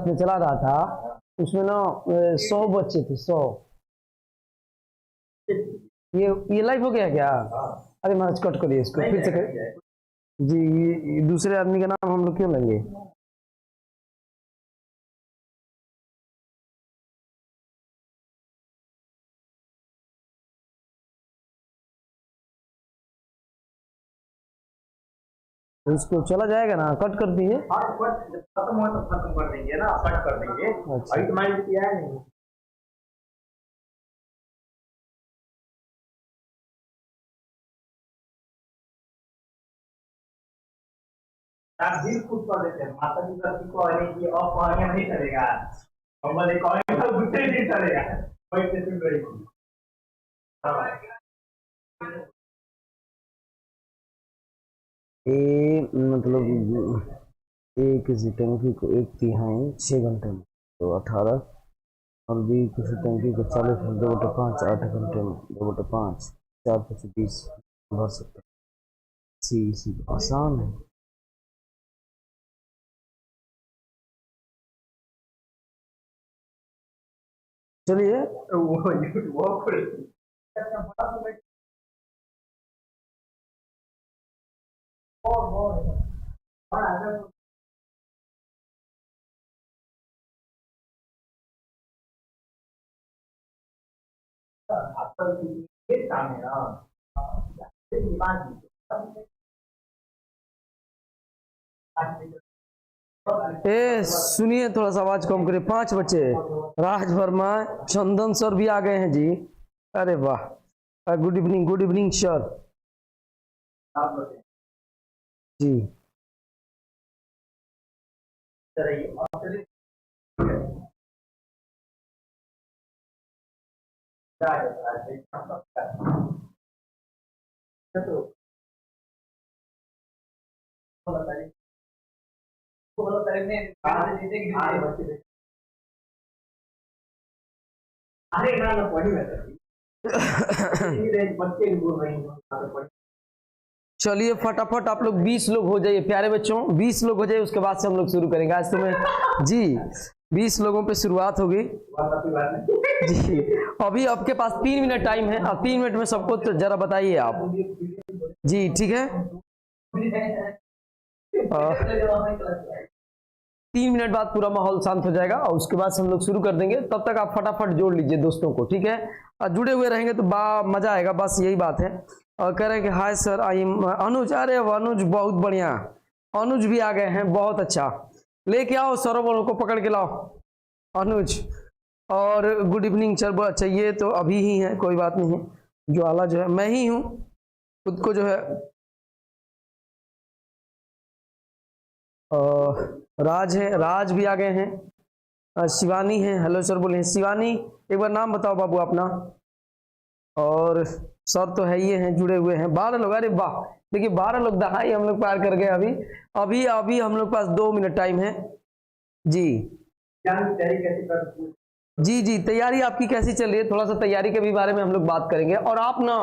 में चला रहा था, उसमें ना 100 बच्चे थे, 100। ये लाइव हो गया क्या? अरे महाराज कट करिए इसको, फिर से कर। जी, ये दूसरे आदमी का नाम हम लोग क्यों लेंगे? तो उसको चला जाएगा ना, कट कर दिए। खत्म हुआ तो खत्म कर देंगे ना, कट कर देंगे। अच्छा। अभी तुम्हारी किया है नहीं। आप दिल खुद कर देते हैं, माता जी का को नहीं कि और कहानियां नहीं चलेगा, और बोले कहानी तो दूसरे दिन चलेगा, वही से सुन रही थी। मतलब एक किसी टंकी को 1/3 6 घंटे में, तो 18, और भी किसी टंकी को 40 में 2/5 8 घंटे में 2/5 4 5 20 भर सकते हैं। सी आसान है। चलिए वो ए सुनिए, थोड़ा सा आवाज कम करिए। 5 बच्चे, राज वर्मा, चंदन सर भी आ गए हैं जी। अरे वाह, गुड इवनिंग सर जी। अरे ना पढ़ी बच्चे बोल रही हैं। चलिए फटाफट आप लोग 20 लोग हो जाइए प्यारे बच्चों, 20 लोग हो जाइए, उसके बाद से हम लोग शुरू करेंगे। आज तो मैं जी 20 लोगों पे शुरुआत होगी जी। अभी आपके पास 3 मिनट टाइम है, अब 3 मिनट में सबको तो जरा बताइए आप जी, ठीक है। 3 मिनट बाद पूरा माहौल शांत हो जाएगा और उसके बाद से हम लोग शुरू कर देंगे। तब तक आप फटाफट जोड़ लीजिए दोस्तों को, ठीक है। जुड़े हुए रहेंगे तो मजा आएगा, बस यही बात है। और कह रहे हैं कि हाय सर, आई एम अनुज। अरे अनुज बहुत बढ़िया, अनुज भी आ गए हैं, बहुत अच्छा। लेके आओ सरोवर को, पकड़ के लाओ अनुज। और गुड इवनिंग सर, चाहिए तो अभी ही है, कोई बात नहीं है। ज्वाला जो है मैं ही हूँ, खुद को जो है राज है, राज भी आ गए हैं। शिवानी है, हेलो सर बोले। शिवानी एक बार नाम बताओ बाबू अपना। और सर तो है ही हैं, जुड़े हुए हैं 12 लोग। अरे वाह, देखिए 12 लोग दहाई हम लोग पार कर गए। अभी अभी अभी हम लोग पास 2 मिनट टाइम है जी। जी जी, तैयारी आपकी कैसी चल रही है? थोड़ा सा तैयारी के भी बारे में हम लोग बात करेंगे। और आप ना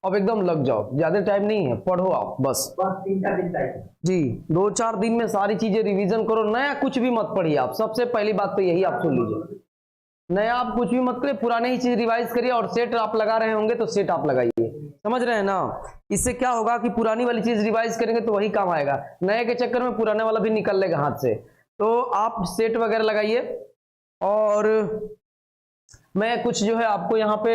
अब एकदम लग जाओ, ज्यादा टाइम नहीं है, पढ़ो आप बस 3-4 दिन टाइम जी। 2-4 दिन में सारी चीजें रिवीजन करो, नया कुछ भी मत पढ़िए आप। सबसे पहली बात तो यही आप सुन लीजिए, नया आप कुछ भी मत करिए, पुरानी ही चीज रिवाइज करिए। और सेट आप लगा रहे होंगे तो सेट आप लगाइए, समझ रहे हैं ना। इससे क्या होगा कि पुरानी वाली चीज रिवाइज करेंगे तो वही काम आएगा, नए के चक्कर में पुराने वाला भी निकल लेगा हाथ से। तो आप सेट वगैरह लगाइए। और मैं कुछ जो है आपको यहाँ पे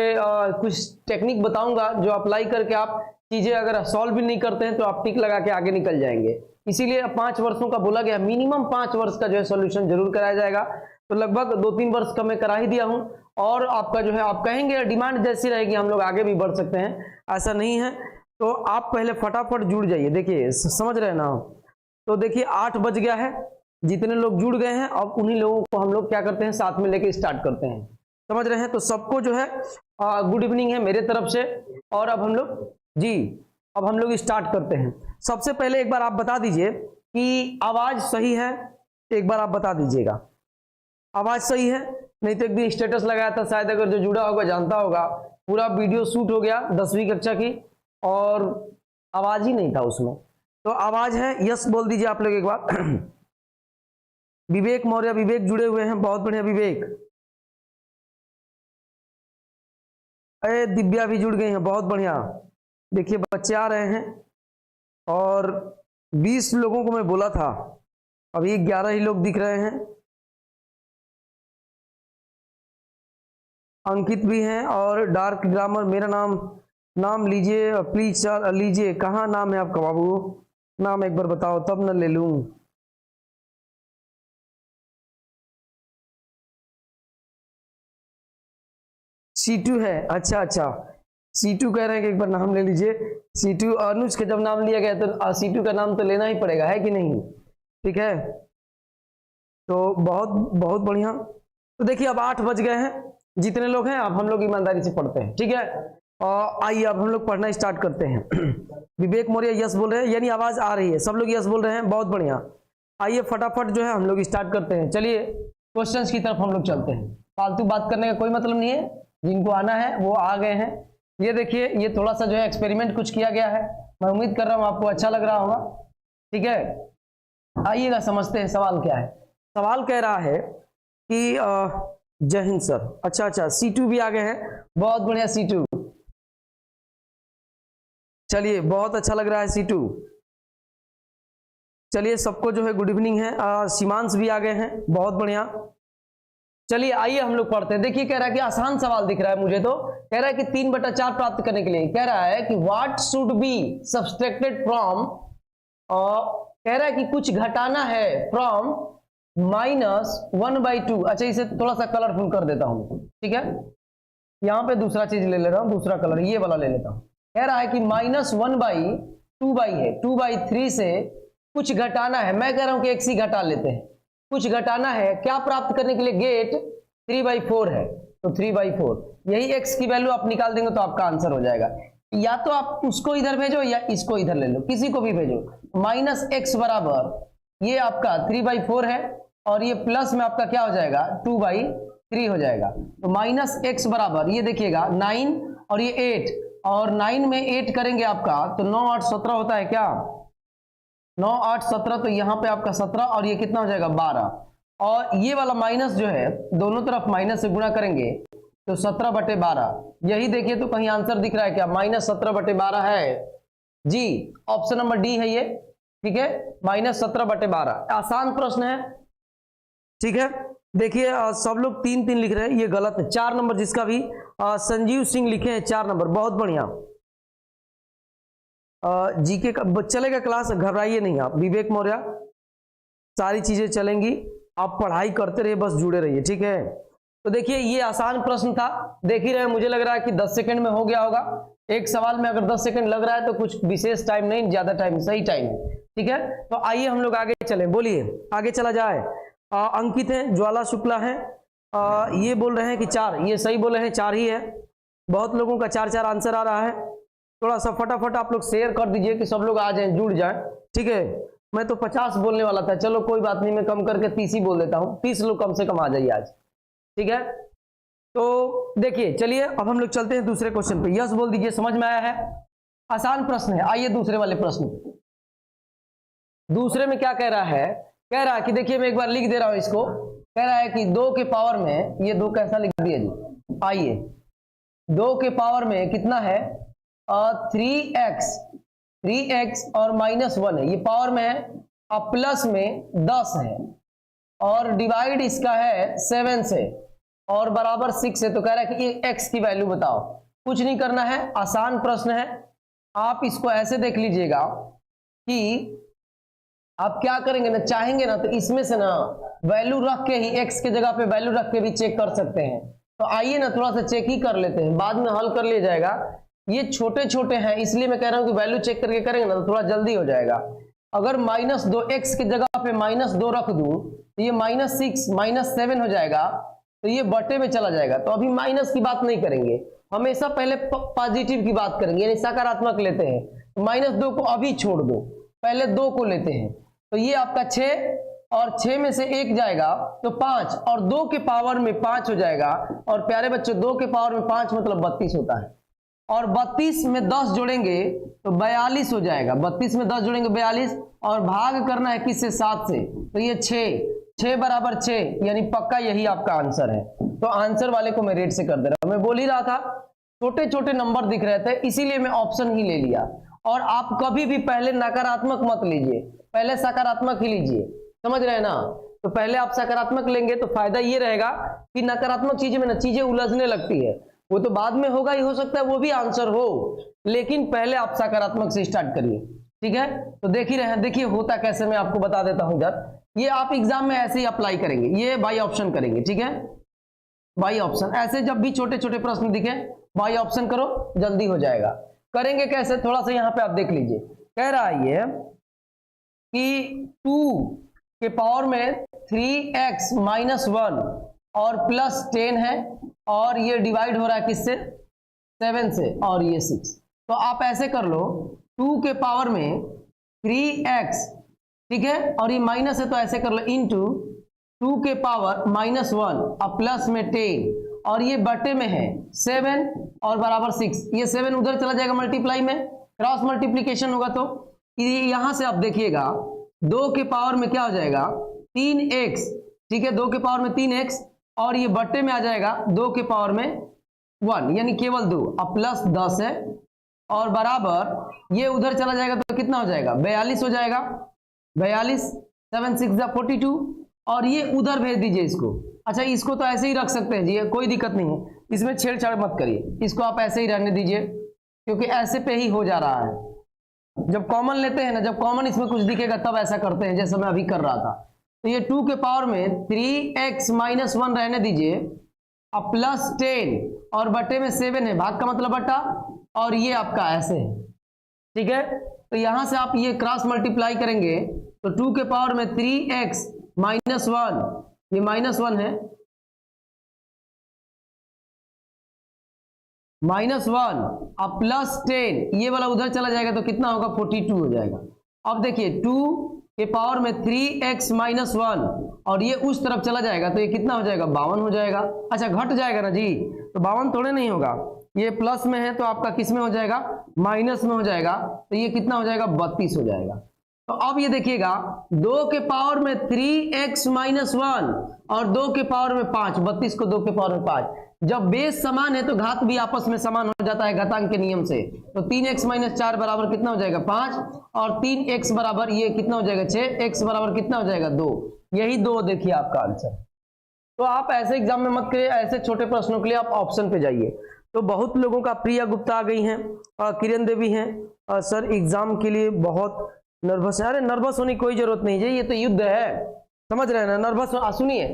कुछ टेक्निक बताऊंगा जो अप्लाई करके आप चीजें अगर सॉल्व भी नहीं करते हैं तो आप टिक लगा के आगे निकल जाएंगे। इसीलिए 5 वर्षों का बोला गया, मिनिमम 5 वर्ष का जो है सॉल्यूशन जरूर कराया जाएगा। तो लगभग 2-3 वर्ष का मैं करा ही दिया हूं। और आपका जो है आप कहेंगे डिमांड जैसी रहेगी, हम लोग आगे भी बढ़ सकते हैं, ऐसा नहीं है। तो आप पहले फटाफट जुड़ जाइए। देखिए समझ रहे हैं ना। तो देखिए 8 बज गया है, जितने लोग जुड़ गए हैं अब उन्हीं लोगों को हम लोग क्या करते हैं, साथ में लेके स्टार्ट करते हैं, समझ रहे हैं। तो सबको जो है गुड इवनिंग है मेरे तरफ से। और अब हम लोग जी, अब हम लोग स्टार्ट करते हैं। सबसे पहले एक बार आप बता दीजिए कि आवाज सही है, एक बार आप बता दीजिएगा आवाज सही है। नहीं तो एक दिन स्टेटस लगाया था, शायद अगर जो जुड़ा होगा जानता होगा, पूरा वीडियो शूट हो गया 10वीं कक्षा की और आवाज ही नहीं था उसमें। तो आवाज है, यस बोल दीजिए आप लोग एक बार विवेक मौर्य, विवेक जुड़े हुए हैं, बहुत बढ़िया विवेक। अरे दिव्या भी जुड़ गई हैं, बहुत बढ़िया। देखिए बच्चे आ रहे हैं और 20 लोगों को मैं बोला था, अभी 11 ही लोग दिख रहे हैं। अंकित भी हैं और डार्क ग्रामर, मेरा नाम लीजिए प्लीज, लीजिए। कहाँ नाम है आपका बाबू? नाम एक बार बताओ तब न ले लूं। C2 है, अच्छा अच्छा, C2 कह रहे हैं कि एक बार नाम ले लीजिए। C2 अनुज का जब नाम लिया गया तो C2 का नाम तो लेना ही पड़ेगा, है कि नहीं? ठीक है, तो बहुत बहुत बढ़िया। तो देखिए अब 8 बज गए हैं, जितने लोग हैं अब हम लोग ईमानदारी से पढ़ते हैं, ठीक है? और आइए अब हम लोग पढ़ना स्टार्ट करते हैं। विवेक मौर्य यस बोल रहे हैं, यानी आवाज आ रही है, सब लोग यस बोल रहे हैं, बहुत बढ़िया। आइए फटाफट जो है हम लोग स्टार्ट करते हैं। चलिए क्वेश्चंस की तरफ हम लोग चलते हैं, फालतू बात करने का कोई मतलब नहीं है, जिनको आना है वो आ गए हैं। ये देखिए ये थोड़ा सा जो है एक्सपेरिमेंट कुछ किया गया है, मैं उम्मीद कर रहा हूँ आपको अच्छा लग रहा होगा, ठीक है? आइएगा समझते हैं सवाल क्या है। सवाल कह रहा है कि जय हिंद सर, अच्छा अच्छा, C2 भी आ गए हैं, बहुत बढ़िया C2, चलिए बहुत अच्छा लग रहा है C2। चलिए सबको जो है गुड इवनिंग है। सीमांश भी आ गए हैं, बहुत बढ़िया। चलिए आइए हम लोग पढ़ते हैं। देखिए कह रहा है कि आसान सवाल दिख रहा है मुझे, तो कह रहा है कि 3/4 प्राप्त करने के लिए कह रहा है कि what should be subtracted from, कह रहा है कि कुछ घटाना है फ्रॉम -1/2। अच्छा इसे थोड़ा सा कलरफुल कर देता हूं, ठीक है? यहां पे दूसरा चीज ले रहा हूं, दूसरा कलर ये वाला ले लेता हूं। कह रहा है कि -1/2 है, 2/3 से कुछ घटाना है। मैं कह रहा हूं कि x ही घटा लेते हैं, कुछ घटाना है, क्या प्राप्त करने के लिए? गेट 3/4 है, तो 3/4 यही x की वैल्यू आप निकाल देंगे तो आपका आंसर हो जाएगा। या तो आप उसको इधर भेजो या इसको इधर ले लो, किसी को भी भेजो। -x बराबर ये आपका 3/4 है और ये प्लस में आपका क्या हो जाएगा? 2/3 हो जाएगा। तो -x बराबर ये देखिएगा 9 और ये 8, और 9 में 8 करेंगे आपका तो 9 8 17 होता है क्या? 9 8 17, तो यहाँ पे आपका 17 और ये कितना हो जाएगा? 12। और ये वाला माइनस जो है दोनों तरफ माइनस से गुणा करेंगे तो 17/12, यही देखिए तो कहीं आंसर दिख रहा है क्या? -17/12 है जी, ऑप्शन नंबर डी है ये, ठीक है? -17/12 आसान प्रश्न है, ठीक है? देखिए सब लोग 3-3 लिख रहे हैं, ये गलत है। 4 नंबर जिसका भी संजीव सिंह लिखे हैं 4 नंबर, बहुत बढ़िया। जीके का चलेगा क्लास, घबराइए नहीं आप। विवेक मौर्य सारी चीजें चलेंगी, आप पढ़ाई करते रहिए, बस जुड़े रहिए, ठीक है? तो देखिए ये आसान प्रश्न था, देख ही रहे, मुझे लग रहा है कि 10 सेकंड में हो गया होगा। एक सवाल में अगर 10 सेकंड लग रहा है तो कुछ विशेष टाइम नहीं, ज्यादा टाइम, सही टाइम है, ठीक है? तो आइए हम लोग आगे चलें, बोलिए आगे चला जाए। अंकित है, ज्वाला शुक्ला है, ये बोल रहे हैं कि 4, ये सही बोले हैं, 4 ही है। बहुत लोगों का 4-4 आंसर आ रहा है। थोड़ा सा फटाफट आप लोग शेयर कर दीजिए कि सब लोग आ जाएं, जुड़ जाएं, ठीक है? मैं तो 50 बोलने वाला था, चलो कोई बात नहीं, मैं कम करके 30 ही बोल देता हूं। 30 लोग कम से कम आ जाइए आज, ठीक है? तो देखिए चलिए अब हम लोग चलते हैं दूसरे क्वेश्चन पे। यस बोल दीजिए, समझ में आया है? आसान प्रश्न है। आइए दूसरे वाले प्रश्न, दूसरे में क्या कह रहा है? कह रहा है कि देखिए मैं एक बार लिख दे रहा हूं इसको। कह रहा है कि 2 के पावर में, ये 2 कैसा लिख दिया जी, आइए 2 के पावर में कितना है? 3x और -1 है, ये पावर में है, अब प्लस में 10 है और डिवाइड इसका है 7 से और बराबर 6 है। तो कह रहा है कि x की वैल्यू बताओ। कुछ नहीं करना है, आसान प्रश्न है। आप इसको ऐसे देख लीजिएगा कि आप क्या करेंगे ना, चाहेंगे ना तो इसमें से ना वैल्यू रख के ही, x के जगह पे वैल्यू रख के भी चेक कर सकते हैं। तो आइए ना थोड़ा सा चेक ही कर लेते हैं, बाद में हल कर लिया जाएगा। ये छोटे छोटे हैं इसलिए मैं कह रहा हूं कि वैल्यू चेक करके करेंगे ना तो थोड़ा जल्दी हो जाएगा। अगर -2 x की जगह पे -2 रख दूं तो ये -6 -7 हो जाएगा, तो ये बटे में चला जाएगा। तो अभी माइनस की बात नहीं करेंगे, हमेशा पहले पॉजिटिव की बात करेंगे, यानी सकारात्मक लेते हैं। तो -2 को अभी छोड़ दो, पहले 2 को लेते हैं। तो ये आपका 6 और 6 में से 1 जाएगा तो 5 और 2 के पावर में 5 हो जाएगा। और प्यारे बच्चों 2 के पावर में 5 मतलब 32 होता है। और 32 में 10 जोड़ेंगे तो 42 हो जाएगा। 32 में 10 जोड़ेंगे 42 और भाग करना है किससे? 7 से। तो ये 6 6 बराबर 6, यानी पक्का यही आपका आंसर है। तो आंसर वाले को मैं रेड से कर दे रहा हूं। मैं बोल ही रहा था छोटे छोटे नंबर दिख रहे थे, इसीलिए मैं ऑप्शन ही ले लिया। और आप कभी भी पहले नकारात्मक मत लीजिए, पहले सकारात्मक ही लीजिए, समझ रहे हैं ना। तो पहले आप सकारात्मक लेंगे तो फायदा ये रहेगा कि नकारात्मक चीजें में ना चीजें उलझने लगती है, वो तो बाद में होगा ही, हो सकता है वो भी आंसर हो, लेकिन पहले आप सकारात्मक से स्टार्ट करिए, ठीक है। तो देख ही रहे हैं, देखिए होता कैसे, मैं आपको बता देता हूं इधर। ये आप एग्जाम में ऐसे ही अप्लाई करेंगे, ये बाई ऑप्शन करेंगे, ठीक है, बाई ऑप्शन। ऐसे जब भी छोटे छोटे प्रश्न दिखे बाई ऑप्शन करो, जल्दी हो जाएगा। करेंगे कैसे, थोड़ा सा यहां पे आप देख लीजिए। कह रहा है ये कि 2 के पावर में 3x माइनस 1 और प्लस 10 है, और ये डिवाइड हो रहा है किससे, 7 से, और ये 6। तो आप ऐसे कर लो, 2 के पावर में 3x, ठीक है, और ये माइनस है तो ऐसे कर लो, इंटू 2 के पावर माइनस 1 और प्लस में 10, और ये बटे में है 7 और बराबर 6। ये 7 उधर चला जाएगा मल्टीप्लाई में, क्रॉस मल्टीप्लीकेशन होगा। तो यहां से आप देखिएगा 2 के पावर में क्या हो जाएगा 3x, ठीक है, 2 के पावर में 3x, और ये बट्टे में आ जाएगा 2 के पावर में 1, यानी केवल 2, अब प्लस 10 है, और बराबर ये उधर चला जाएगा तो कितना हो जाएगा 42 हो जाएगा, 42, 7 6 42, और ये उधर भेज दीजिए इसको। अच्छा, इसको तो ऐसे ही रख सकते हैं जी, कोई दिक्कत नहीं है, इसमें छेड़छाड़ मत करिए, इसको आप ऐसे ही रहने दीजिए, क्योंकि ऐसे पे ही हो जा रहा है। जब कॉमन लेते हैं ना, जब कॉमन इसमें कुछ दिखेगा तब ऐसा करते हैं, जैसे मैं अभी कर रहा था। तो ये 2 के पावर में 3x माइनस 1 रहने दीजिए, अब प्लस 10 और बटे में 7 है, भाग का मतलब बटा, और ये आपका ऐसे है, ठीक है। तो यहां से आप ये क्रॉस मल्टीप्लाई करेंगे तो 2 के पावर में 3x माइनस 1, ये माइनस 1 है, -1 अब प्लस 10, ये वाला उधर चला जाएगा तो कितना होगा 42 हो जाएगा। अब देखिए 2 के पावर में 3x माइनस 1, और ये उस तरफ चला जाएगा तो ये कितना हो जाएगा 52 हो जाएगा। अच्छा, घट जाएगा ना जी, तो 52 थोड़े नहीं होगा, ये प्लस में है तो आपका किस में हो जाएगा, माइनस में हो जाएगा, तो ये कितना हो जाएगा 32 हो जाएगा। तो अब ये देखिएगा 2 के पावर में 3x माइनस 1 और 2 के पावर में 5, 32 को 2 के पावर में 5, जब बेस समान है तो घात भी आपस में समान हो जाता है घातांक के नियम से। तो 3x माइनस 4 बराबर कितना हो जाएगा 5, और 3x बराबर ये कितना हो जाएगा 6, x बराबर कितना हो जाएगा 2, यही 2 देखिए आपका आंसर। तो आप ऐसे एग्जाम में मत करिए, ऐसे छोटे प्रश्नों के लिए आप ऑप्शन पे जाइए। तो बहुत लोगों का, प्रिया गुप्ता आ गई हैं, किरण देवी हैं, सर एग्जाम के लिए बहुत नर्वस है। अरे नर्वस होने की कोई जरूरत नहीं है, ये तो युद्ध है, समझ रहे हैं ना। नर्वस सुनिए,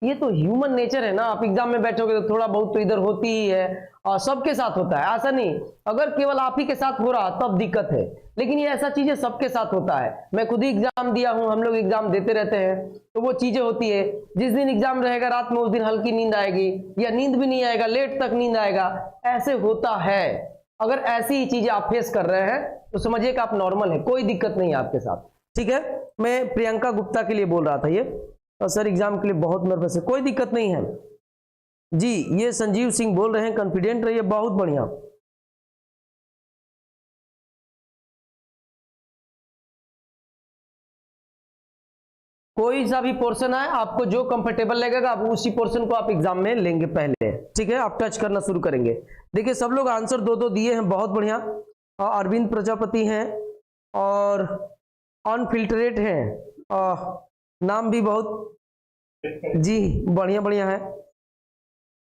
ये तो ह्यूमन नेचर है ना, आप एग्जाम में बैठोगे तो थोड़ा बहुत तो इधर होती ही है, और सबके साथ होता है, ऐसा नहीं। अगर केवल आप ही के साथ हो रहा तब दिक्कत है, लेकिन ये ऐसा चीजें सबके साथ होता है। मैं खुद ही एग्जाम दिया हूं, हम लोग एग्जाम देते रहते हैं, तो वो चीजें होती है। जिस दिन एग्जाम रहेगा रात में, उस दिन हल्की नींद आएगी, या नींद भी नहीं आएगा, लेट तक नींद आएगा, ऐसे होता है। अगर ऐसी ही चीजें आप फेस कर रहे हैं तो समझिए कि आप नॉर्मल है, कोई दिक्कत नहीं है आपके साथ, ठीक है। मैं प्रियंका गुप्ता के लिए बोल रहा था ये, और सर एग्जाम के लिए बहुत नर्वस है, कोई दिक्कत नहीं है जी। ये संजीव सिंह बोल रहे हैं, कॉन्फिडेंट रहिए, बहुत बढ़िया। कोई सा भी पोर्शन है, आपको जो कंफर्टेबल लगेगा आप उसी पोर्शन को आप एग्जाम में लेंगे पहले, ठीक है। आप टच करना शुरू करेंगे। देखिए सब लोग आंसर 2-2 दिए हैं, बहुत बढ़िया। अरविंद प्रजापति हैं, और अनफिल्टरेट हैं, नाम भी बहुत जी बढ़िया बढ़िया है,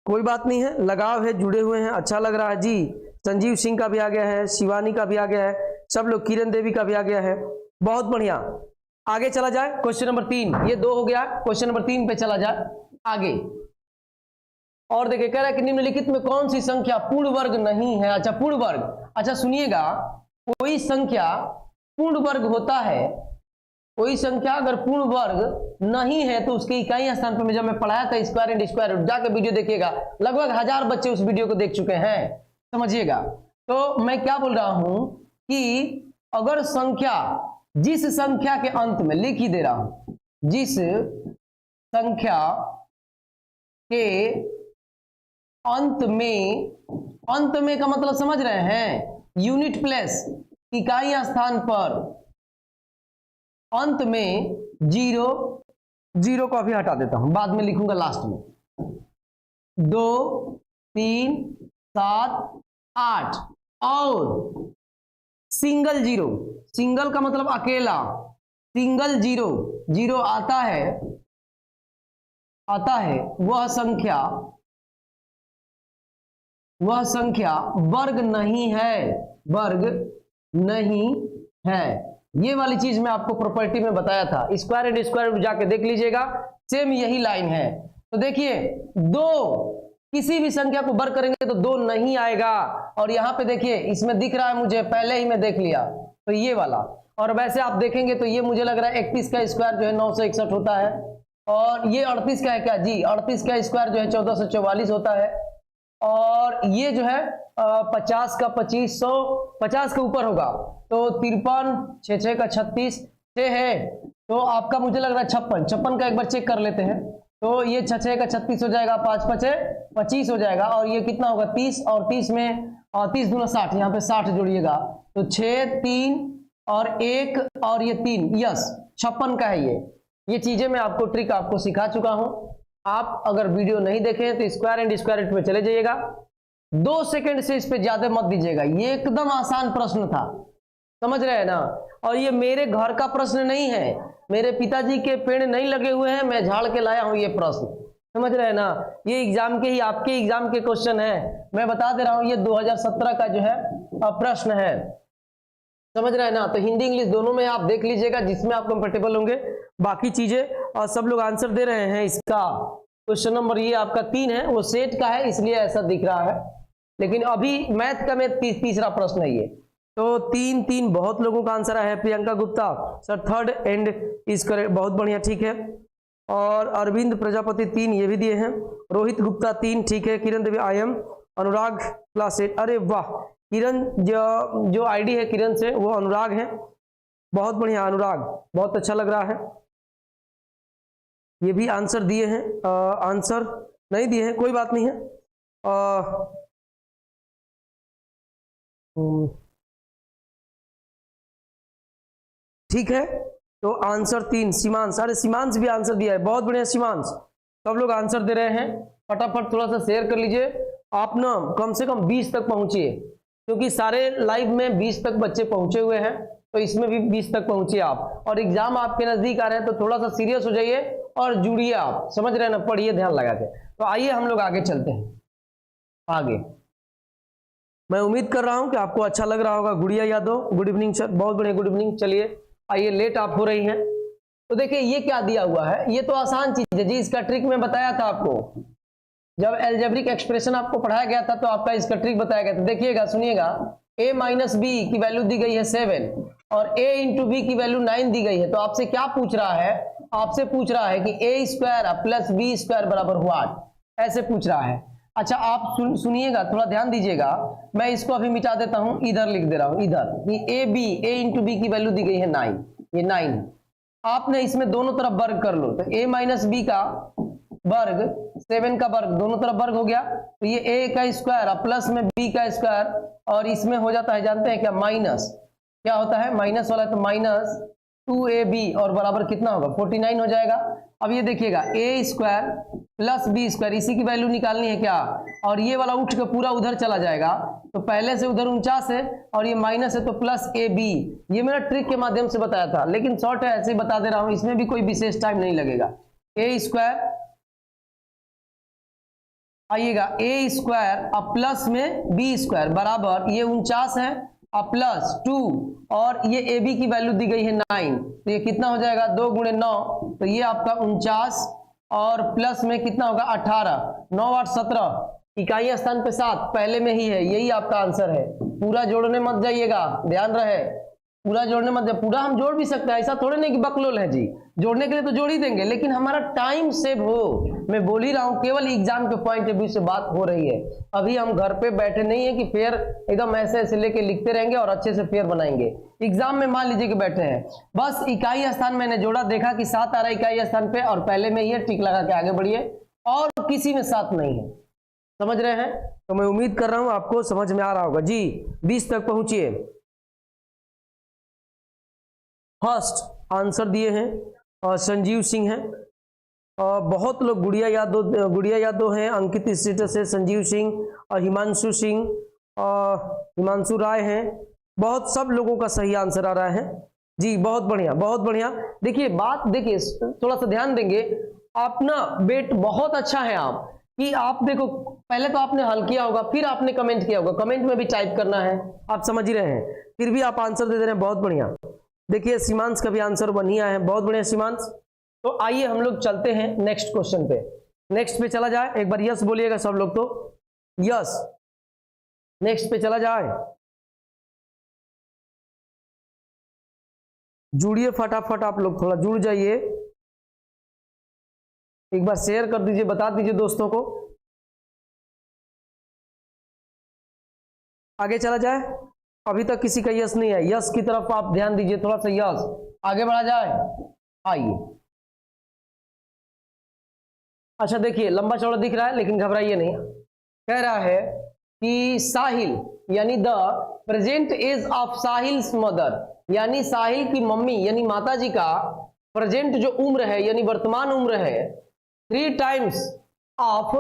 कोई बात नहीं है, लगाव है, जुड़े हुए हैं, अच्छा लग रहा है जी। संजीव सिंह का भी आ गया है, शिवानी का भी आ गया है, सब लोग, किरण देवी का भी आ गया है, बहुत बढ़िया। आगे चला जाए, क्वेश्चन नंबर 3, ये 2 हो गया, क्वेश्चन नंबर 3 पे चला जाए आगे। और देखिए कह रहा है कि निम्नलिखित में कौन सी संख्या पूर्ण वर्ग नहीं है। अच्छा, पूर्ण वर्ग, अच्छा सुनिएगा, कोई संख्या पूर्ण वर्ग होता है, कोई संख्या अगर पूर्ण वर्ग नहीं है तो उसके इकाई स्थान पर, जब मैं पढ़ाया था स्क्वायर एंड स्क्वायर रूट, जाकर वीडियो देखिएगा, लगभग 1000 बच्चे उस वीडियो को देख चुके हैं, समझिएगा। तो मैं क्या बोल रहा हूं कि अगर संख्या, जिस संख्या के अंत में, लिख ही दे रहा हूं, जिस संख्या के अंत में का मतलब समझ रहे हैं, यूनिट प्लेस, इकाई स्थान पर अंत में 0, जीरो को अभी हटा देता हूं, बाद में लिखूंगा लास्ट में। 2 3 7 8 और सिंगल जीरो, सिंगल का मतलब अकेला, सिंगल जीरो, जीरो आता है वह संख्या वर्ग नहीं है, वर्ग नहीं है। ये वाली चीज मैं आपको प्रॉपर्टी में बताया था, स्क्वायर एंड स्क्वायर रूट जाके देख लीजिएगा, सेम यही लाइन है। तो देखिए दो, किसी भी संख्या को वर्ग करेंगे तो 2 नहीं आएगा, और यहां पे देखिए इसमें दिख रहा है मुझे, पहले ही मैं देख लिया, तो ये वाला। और वैसे आप देखेंगे तो ये मुझे लग रहा है 31 का स्क्वायर जो है 961 होता है, और ये 38 का है क्या जी, 38 का स्क्वायर जो है 1444 होता है, और ये जो है 50 का 2500, 50 के ऊपर होगा तो 53, 6 का 36, 6 है तो आपका मुझे लग रहा है 56 का एक बार चेक कर लेते हैं। तो ये 6 का 36 हो जाएगा, 5 5 25 हो जाएगा, और ये कितना होगा 30, और 30 में 30 दूना 60, यहाँ पे 60 जोड़िएगा तो 6 3 और 1 और ये 3, यस 56 का है। ये चीजें मैं आपको ट्रिक आपको सिखा चुका हूं। आप अगर वीडियो नहीं देखें तो स्क्वायर एंड स्क्वायर रूट में चले जाइएगा, 2 सेकंड से इस पे ज्यादा मत दीजिएगा, ये एकदम आसान प्रश्न था, समझ रहे हैं ना। और ये मेरे घर का प्रश्न नहीं है, मेरे पिताजी के पेड़ नहीं लगे हुए हैं, मैं झाड़ के लाया हूं ये प्रश्न, समझ रहे हैं ना। ये एग्जाम के ही, आपके एग्जाम के क्वेश्चन है, मैं बता दे रहा हूं, ये 2017 का जो है प्रश्न है, समझ रहे हैं ना। तो हिंदी इंग्लिश दोनों में आप देख लीजिएगा जिसमें आप कंफर्टेबल होंगे। बाकी चीजें और सब लोग आंसर दे रहे हैं। इसका क्वेश्चन नंबर ये आपका 3 है, वो सेट का है इसलिए ऐसा दिख रहा है, लेकिन अभी मैथ का में तीसरा प्रश्न है ये। तो 3 बहुत लोगों का आंसर है। Priyanka Gupta sir 3rd and is correct, बहुत बढ़िया, ठीक है। और अरविंद प्रजापति 3 ये भी दिए हैं। रोहित गुप्ता 3 ठीक है। Kiran Devi I am. Anurag class 8, अरे वाह, किरण जो आईडी है किरण से वो अनुराग है, बहुत बढ़िया अनुराग, बहुत अच्छा लग रहा है। ये भी आंसर दिए हैं, आंसर नहीं दिए हैं कोई बात नहीं है। ठीक है, तो आंसर 3 सीमांश, अरे सीमांश भी आंसर दिया है, बहुत बढ़िया सीमांश, सब लोग आंसर दे रहे हैं। फटाफट थोड़ा सा शेयर कर लीजिए, आप ना कम से कम 20 तक पहुंचिए, क्योंकि सारे लाइव में 20 तक बच्चे पहुंचे हुए हैं, तो इसमें भी 20 तक पहुंचिए आप। और एग्जाम आपके नजदीक आ रहे हैं तो थोड़ा सा सीरियस हो जाइए और जुड़िए, आप समझ रहे हैं ना, पढ़िए ध्यान लगा के। तो आइए हम लोग आगे चलते हैं। आगे मैं उम्मीद कर रहा हूं कि आपको अच्छा लग रहा होगा। गुड़िया यादव गुड इवनिंग सर, बहुत बढ़िया, गुड इवनिंग। चलिए आइए, लेट आप हो रही हैं तो देखिए ये क्या दिया हुआ है, ये तो आसान चीज है जी, इसका ट्रिक मैं बताया था आपको जब एल्जेब्रिक एक्सप्रेशन आपको पढ़ाया गया था, तो आपका इसका ट्रिक बताया गया था। देखिएगा, सुनिएगा, a माइनस बी की वैल्यू दी गई है 7 और a इंटू बी की वैल्यू 9 दी गई है। तो आपसे क्या पूछ रहा है, आपसे पूछ रहा है कि a square plus B square बराबर व्हाट, ऐसे पूछ रहा है। अच्छा आप सुनिएगा, थोड़ा ध्यान दीजिएगा, मैं इसको अभी मिटा देता हूं, इधर लिख दे रहा हूं, इधर कि a इंटू बी की वैल्यू दी गई है 9, ये 9, आपने इसमें दोनों तरफ वर्ग कर लो, तो a माइनस बी का वर्ग 7 का वर्ग, दोनों तरफ वर्ग हो गया, तो ये a का स्क्वायर प्लस में b का स्क्वायर, और इसमें हो जाता है, जानते हैं क्या, माइनस, क्या होता है माइनस वाला, तो माइनस 2ab और बराबर कितना होगा 49 हो जाएगा। अब ये देखिएगा a square plus B square, इसी की वैल्यू निकालनी है क्या, और ये वाला उठ के पूरा उधर चला जाएगा, तो पहले से उधर 49 है और ये माइनस है तो प्लस ab। ये मेरा ट्रिक के माध्यम से बताया था, लेकिन शॉर्ट है, ऐसे ही बता दे रहा हूं, इसमें भी कोई विशेष टाइम नहीं लगेगा। a स्क्वायर, आइएगा a स्क्वायर अब प्लस में b स्क्वायर बराबर, ये 49 है अब प्लस 2 और ये ab की वैल्यू दी गई है 9, तो ये कितना हो जाएगा 2 गुणे 9, तो ये आपका 49 और प्लस में कितना होगा 18, 9 8 17, इकाई स्थान पे 7 पहले में ही है, यही आपका आंसर है। पूरा जोड़ने मत जाइएगा, ध्यान रहे, पूरा जोड़ने मत जाइए, पूरा हम जोड़ भी सकते हैं, ऐसा थोड़े नहीं कि बकलोल है जी, जोड़ने के लिए तो जोड़ ही देंगे, लेकिन हमारा टाइम सेव हो। मैं बोल ही रहा हूं, केवल एग्जाम के पॉइंट ऑफ व्यू से बात हो रही है। अभी हम घर पे बैठे नहीं है कि फेयर एकदम ऐसे ऐसे लेके लिखते रहेंगे और अच्छे से फेयर बनाएंगे। एग्जाम में मान लीजिए कि बैठे हैं, बस इकाई स्थान मैंने जोड़ा, देखा कि 7 आ रहा है इकाई स्थान पे, और पहले में ये टिक लगा के आगे बढ़िए, और किसी में 7 नहीं है, समझ रहे हैं। तो मैं उम्मीद कर रहा हूं आपको समझ में आ रहा होगा जी। 20 तक पहुंचिए। फर्स्ट आंसर दिए हैं और संजीव सिंह हैं, बहुत लोग गुड़िया यादव हैं, अंकित स्टेटस है, संजीव सिंह और हिमांशु सिंह, हिमांशु राय हैं। बहुत सब लोगों का सही आंसर आ रहा है जी, बहुत बढ़िया बहुत बढ़िया। देखिए बात देखिए, थोड़ा सा ध्यान देंगे आप ना, बेट बहुत अच्छा है आप कि आप देखो, पहले तो आपने हल किया होगा, फिर आपने कमेंट किया होगा, कमेंट में भी टाइप करना है, आप समझ ही रहे हैं, फिर भी आप आंसर दे दे रहे हैं, बहुत बढ़िया। देखिए सीमांश का भी आंसर बढ़िया है, बहुत बढ़िया सीमांश। तो आइए हम लोग चलते हैं नेक्स्ट क्वेश्चन पे, नेक्स्ट पे चला जाए, एक बार यस बोलिएगा सब लोग, तो यस, नेक्स्ट पे चला जाए, जुड़िए फटाफट, आप लोग थोड़ा जुड़ जाइए, एक बार शेयर कर दीजिए, बता दीजिए दोस्तों को। आगे चला जाए, अभी तक किसी का यस नहीं है, यस की तरफ आप ध्यान दीजिए, थोड़ा सा यस, आगे बढ़ा जाए, आइए। अच्छा देखिए लंबा चौड़ा दिख रहा है लेकिन घबराइए नहीं, कह रहा है कि साहिल यानी the present age of Sahil's mother, यानी साहिल की मम्मी यानी माता जी का प्रेजेंट जो उम्र है यानी वर्तमान उम्र है 3 times of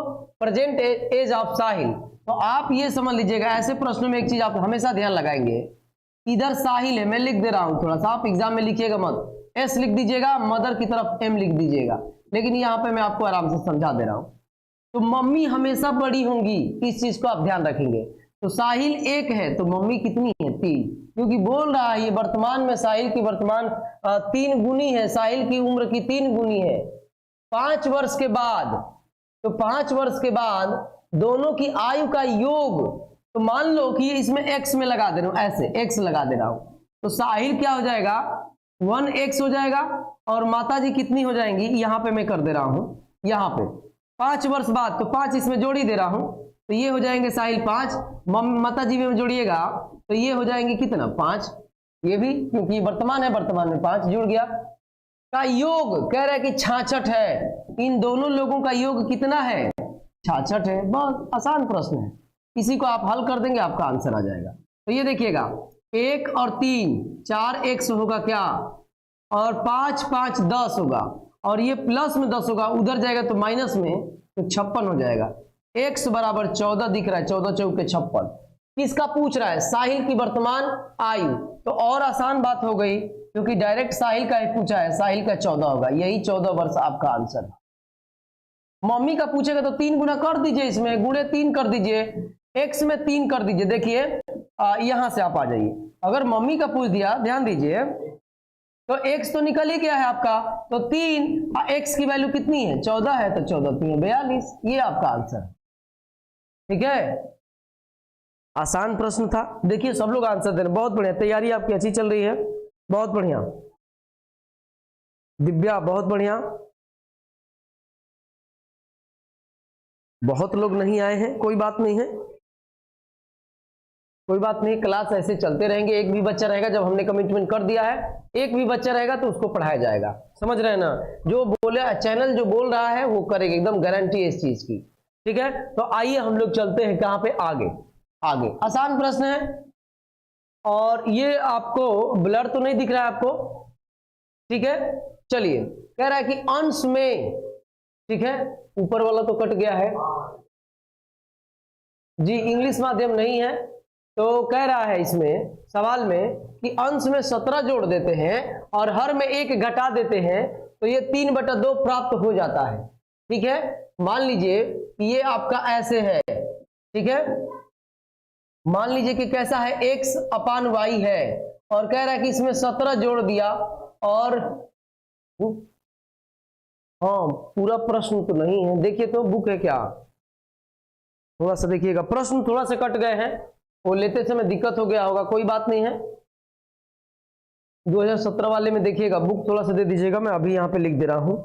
present age of Sahil. तो आप ये समझ लीजिएगा, ऐसे प्रश्नों में एक चीज आप हमेशा ध्यान लगाएंगे, इधर साहिल है, मैं लिख दे रहा हूं, थोड़ा सा आप एग्जाम में लिखिएगा मत, एस लिख दीजिएगा, मदर की तरफ एम लिख दीजिएगा, लेकिन यहाँ पे मैं आपको आराम से समझा दे रहा हूं। तो मम्मी हमेशा बड़ी होंगी, इस चीज को आप ध्यान रखेंगे। तो साहिल 1 है तो मम्मी कितनी है 3, क्योंकि बोल रहा है ये वर्तमान में साहिल की वर्तमान 3 गुनी है, साहिल की उम्र की 3 गुनी है। 5 वर्ष के बाद, तो 5 वर्ष के बाद दोनों की आयु का योग, तो मान लो कि इसमें x में लगा दे रहा हूं, ऐसे x लगा दे रहा हूं, तो साहिल क्या हो जाएगा 1x हो जाएगा, और माता जी कितनी हो जाएंगी, यहां पे मैं कर दे रहा हूं, यहां पे 5 वर्ष बाद, तो 5 इसमें जोड़ ही दे रहा हूं, तो ये हो जाएंगे साहिल 5, माता जी में जोड़िएगा तो ये हो जाएंगे कितना 5, ये भी क्योंकि वर्तमान है, वर्तमान में 5 जुड़ गया, का योग कह रहा है कि 66 है, इन दोनों लोगों का योग कितना है 66 है। बहुत आसान प्रश्न है, इसी को आप हल कर देंगे आपका आंसर आ जाएगा। तो ये देखिएगा 1 और 3 4x होगा क्या, और 5 5 10 होगा, और ये प्लस में 10 होगा, उधर जाएगा तो माइनस में, तो 56 हो जाएगा। x बराबर 14 दिख रहा है, 14 चौके 56। किसका पूछ रहा है, साहिल की वर्तमान आयु, तो और आसान बात हो गई क्योंकि डायरेक्ट साहिल का ही पूछा है, साहिल का 14 होगा, यही 14 वर्ष आपका आंसर है। मम्मी का पूछेगा तो 3 गुना कर दीजिए, इसमें गुणे 3 कर दीजिए, x में 3 कर दीजिए। देखिए यहां से आप आ जाइए, अगर मम्मी का पूछ दिया ध्यान दीजिए तो x तो निकल ही गया है आपका, तो 3 x की वैल्यू कितनी है 14 है, तो 14 3 42, ये आपका आंसर। ठीक है, आसान प्रश्न था। देखिए सब लोग आंसर दे रहे हैं, बहुत बढ़िया, तैयारी आपकी अच्छी चल रही है, बहुत बढ़िया। दिव्या बहुत बढ़िया, बहुत लोग नहीं आए हैं, कोई बात नहीं है, कोई बात नहीं, क्लास ऐसे चलते रहेंगे। एक भी बच्चा रहेगा, जब हमने कमिटमेंट कर दिया है एक भी बच्चा रहेगा तो उसको पढ़ाया जाएगा, समझ रहे हैं ना, जो बोले चैनल जो बोल रहा है वो करेगा, एकदम गारंटी है इस चीज की। ठीक है, तो आइए हम लोग चलते हैं कहां पे, आगे। आगे आसान प्रश्न है, और ये आपको ब्लर तो नहीं दिख रहा है आपको, ठीक है। चलिए, कह रहा है कि अंश में, ठीक है, ऊपर वाला तो कट गया है जी, इंग्लिश माध्यम नहीं है, तो कह रहा है इसमें सवाल में कि अंश में 17 जोड़ देते हैं और हर में 1 घटा देते हैं, तो ये 3/2 प्राप्त हो जाता है। ठीक है, मान लीजिए कि ये आपका ऐसे है, ठीक है, मान लीजिए कि कैसा है x/y है, और कह रहा है कि इसमें 17 जोड़ दिया, और हाँ पूरा प्रश्न तो नहीं है, देखिए तो बुक है क्या, थोड़ा सा देखिएगा, प्रश्न थोड़ा सा कट गए हैं, वो लेते समय दिक्कत हो गया होगा, कोई बात नहीं है। 2017 वाले में देखिएगा, बुक थोड़ा सा दे दीजिएगा, मैं अभी यहां पे लिख दे रहा हूं।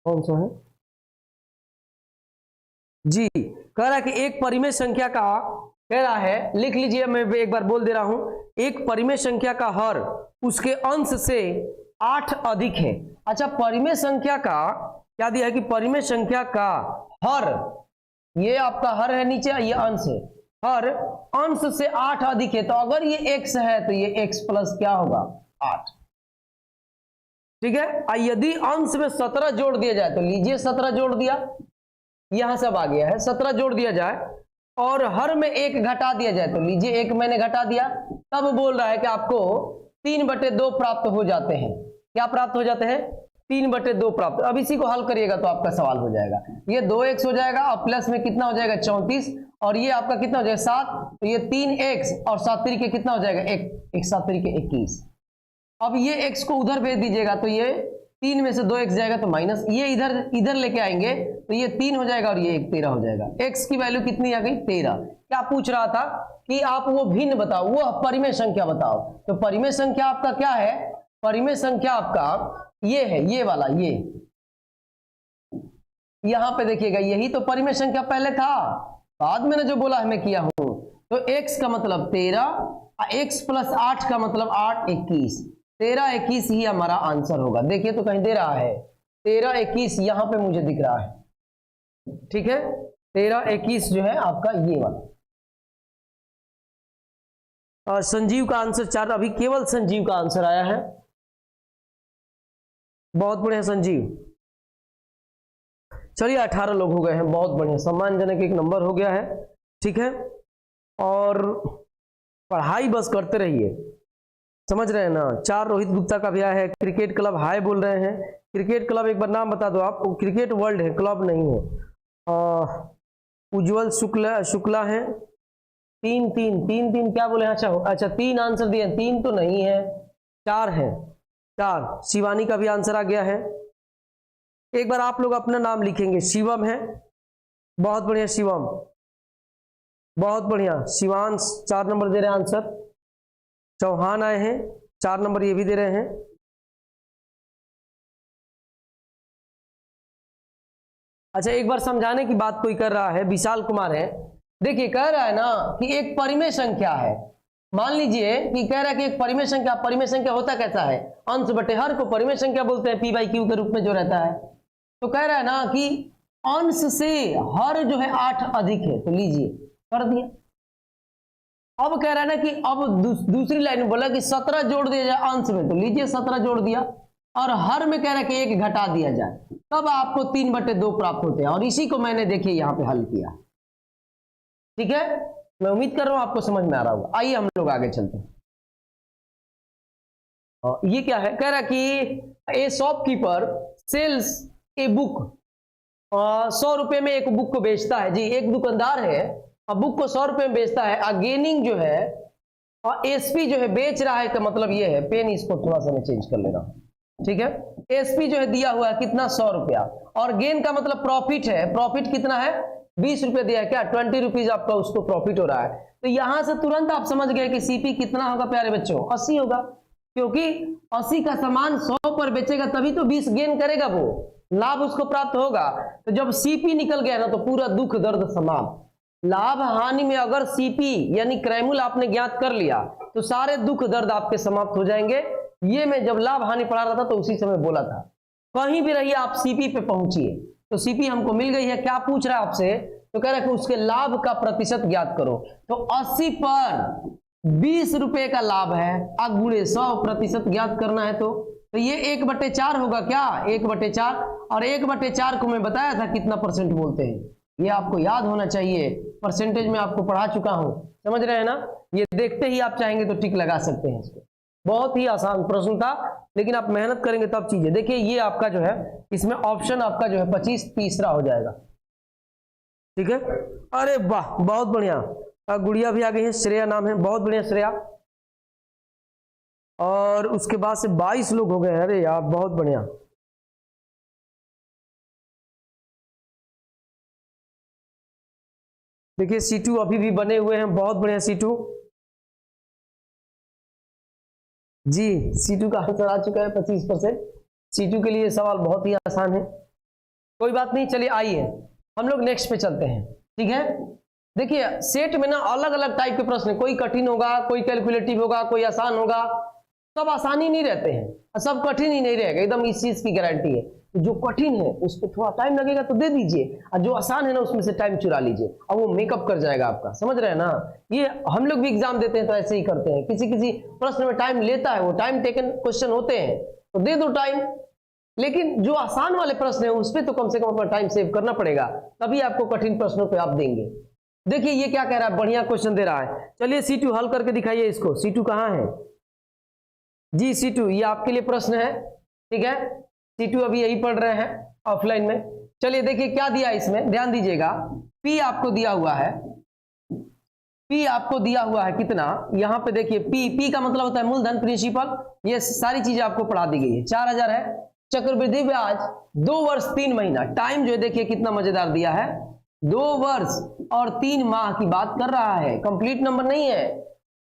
कौन सा है जी, कह रहा है कि एक परिमेय संख्या का, कह रहा है लिख लीजिए, मैं एक बार बोल दे रहा हूं, एक परिमेय संख्या का हर उसके अंश से 8 अधिक है। अच्छा, परिमेय संख्या का क्या दिया है कि परिमेय संख्या का हर, ये आपका हर है नीचे, ये अंश है, हर अंश से 8 अधिक है, तो अगर ये x है तो ये x प्लस क्या होगा 8। ठीक है, यदि अंश में 17 जोड़ दिया जाए तो लीजिए 17 जोड़ दिया, यहां सब आ गया है, 17 जोड़ दिया जाए और हर में 1 घटा दिया जाए तो लीजिए 1 मैंने घटा दिया, तब बोल रहा है कि आपको 3/2 प्राप्त हो जाते हैं। क्या प्राप्त हो जाते हैं? 3/2 प्राप्त। अब इसी को हल करिएगा तो आपका सवाल हो जाएगा, ये 2x हो जाएगा और प्लस में कितना हो जाएगा 34, और ये आपका कितना हो जाएगा 7, तो ये 3x और 7 तरीके कितना हो जाएगा 1 7 तरीके 21। अब ये x को उधर भेज दीजिएगा तो ये 3 में से 2x जाएगा तो माइनस, ये इधर लेके आएंगे तो ये 3 हो जाएगा और ये 1 13 हो जाएगा। x की वैल्यू कितनी आ गई 13। क्या पूछ रहा था कि आप वो भिन्न बताओ, वो परिमेय संख्या बताओ, तो परिमेय संख्या आपका क्या है? परिमेय संख्या आपका ये है, ये वाला, ये यहां पे देखिएगा, यही तो परिमेय संख्या पहले था, बाद में जो बोला है मैं किया हूं। तो x का मतलब 13, x प्लस 8 का मतलब 8 21, 13 21 ही हमारा आंसर होगा। देखिए तो कहीं दे रहा है 13 21, यहां पे मुझे दिख रहा है। ठीक है, 13 21 जो है आपका ये वाला। और संजीव का आंसर 4, अभी केवल संजीव का आंसर आया है। बहुत बढ़िया संजीव, चलिए 18 लोग हो गए हैं, बहुत बढ़िया, सम्मानजनक एक नंबर हो गया है। ठीक है, और पढ़ाई बस करते रहिए, समझ रहे हैं ना। 4 रोहित गुप्ता का भी आया है। क्रिकेट क्लब हाय बोल रहे हैं। क्रिकेट क्लब एक बार नाम बता दो आप, क्रिकेट वर्ल्ड है, क्लब नहीं है। उज्जवल शुक्ला है। 3 3 3 3 क्या बोले? अच्छा 3 आंसर दिए, 3 तो नहीं है, 4 है, 4। शिवानी का भी आंसर आ गया है। एक बार आप लोग अपना नाम लिखेंगे। शिवम है, बहुत बढ़िया शिवम, बहुत बढ़िया। शिवांश 4 नंबर दे रहे हैं आंसर। चौहान आए हैं 4 नंबर, ये भी दे रहे हैं। अच्छा एक बार समझाने की बात कोई कर रहा है, विशाल कुमार है। देखिए कह रहा है ना कि एक परिमेय संख्या है, मान लीजिए कि कह रहा है कि एक परिमेय संख्या, परिमेय संख्या होता कैसा है? अंश बटे हर को परिमेय संख्या बोलते हैं, p/q के रूप में जो रहता है। तो कह रहा है ना कि अंश से हर जो है 8 अधिक है, तो लीजिए कर दिया। अब कह रहा है ना कि अब दूसरी लाइन में बोला कि 17 जोड़ दिया जाए अंश में, तो लीजिए 17 जोड़ दिया, और हर में कह रहा है कि 1 घटा दिया जाए, तब आपको 3/2 प्राप्त होते हैं। और इसी को मैंने देखिए यहां पे हल किया। ठीक है, मैं उम्मीद कर रहा हूं आपको समझ में आ रहा होगा। आइए हम लोग आगे चलते हैं। ये क्या है? कह रहा कि a shopkeeper sells a book, 100 रुपए में एक बुक को बेचता है। जी, एक दुकानदार है, अब बुक को 100 रुपए में बेचता है। अगेनिंग जो है और एसपी जो है बेच रहा है, का मतलब ये है, पेन इसको थोड़ा सा मैं चेंज कर ले रहा हूं। ठीक है, एसपी जो है दिया हुआ है कितना 100 रुपया, और गेन का मतलब प्रॉफिट है। प्रॉफिट कितना है? 20 रुपए दिया है, क्या 20 रुपीज आपका उसको प्रॉफिट हो रहा है। तो यहां से तुरंत आप समझ गए कि सीपी कितना होगा प्यारे बच्चों? 80 होगा, क्योंकि 80 का सामान 100 पर बेचेगा तभी तो 20 गेन करेगा, वो लाभ उसको प्राप्त होगा। तो जब सीपी निकल गया ना तो पूरा दुख दर्द समाप्त। लाभ हानि में अगर सीपी यानी क्रयमूल्य आपने ज्ञात कर लिया तो सारे दुख दर्द आपके समाप्त हो जाएंगे। ये मैं जब लाभ हानि पढ़ा रहा था तो उसी समय बोला था। कहीं भी रहिए आप सीपी पे पहुंचिए। तो सीपी हमको मिल गई है। क्या पूछ रहा है आपसे? तो कह रहा है कि उसके लाभ का प्रतिशत ज्ञात करो। तो 80 पर 20 रुपए का लाभ है, अब गुणे 100% ज्ञात करना है। तो ये 1/4 होगा क्या? 1/4, और 1/4 को मैं बताया था कितना परसेंट बोलते हैं, ये आपको याद होना चाहिए। परसेंटेज में आपको पढ़ा चुका हूं, समझ रहे हैं ना। ये देखते ही आप चाहेंगे तो टिक लगा सकते हैं इसको। बहुत ही आसान प्रश्न था, लेकिन आप मेहनत करेंगे तब चीजें। देखिए ये आपका जो है इसमें ऑप्शन आपका जो है 25 तीसरा हो जाएगा। ठीक है, अरे वाह बहुत बढ़िया। गुड़िया भी आ गई है, श्रेया नाम है, बहुत बढ़िया श्रेया। और उसके बाद से 22 लोग हो गए हैं। अरे यार बहुत बढ़िया। देखिए C2 अभी भी बने हुए हैं, बहुत बढ़िया C2 जी। C2 का आंसर आ चुका है 25%। C2 के लिए सवाल बहुत ही आसान है, कोई बात नहीं। चलिए आइए हम लोग नेक्स्ट पे चलते हैं। ठीक है, देखिए सेट में ना अलग अलग टाइप के प्रश्न, कोई कठिन होगा, कोई कैलकुलेटिव होगा, कोई आसान होगा। सब आसानी नहीं रहते हैं और सब कठिन ही नहीं रहेगा, एकदम इस चीज की गारंटी है। तो जो कठिन है उस पर थोड़ा टाइम लगेगा तो दे दीजिए, और जो आसान है ना उसमें से टाइम चुरा लीजिए और वो मेकअप कर जाएगा आपका, समझ रहे हैं ना। ये हम लोग भी एग्जाम देते हैं तो ऐसे ही करते हैं, किसी किसी प्रश्न में टाइम लेता है, वो टाइम टेकन क्वेश्चन होते हैं तो दे दो टाइम, लेकिन जो आसान वाले प्रश्न है उस पर तो कम से कम अपना टाइम सेव करना पड़ेगा, तभी आपको कठिन प्रश्नों पे आप देंगे। देखिए ये क्या कह रहा है, बढ़िया क्वेश्चन दे रहा है। चलिए C2 हल करके दिखाइए इसको। C2 कहाँ है जी? C2 ये आपके लिए प्रश्न है, ठीक है। C2 अभी यही पढ़ रहे हैं ऑफलाइन में। चलिए देखिए क्या दिया इसमें, ध्यान दीजिएगा। P आपको दिया हुआ है, P आपको दिया हुआ है कितना, यहाँ पे देखिए P का मतलब होता है मूलधन, प्रिंसिपल, ये सारी चीजें आपको पढ़ा दी गई है। 4000 है। चक्रवृद्धि ब्याज 2 वर्ष 3 महीना, टाइम जो है देखिए कितना मजेदार दिया है, 2 वर्ष और 3 माह की बात कर रहा है, कंप्लीट नंबर नहीं है,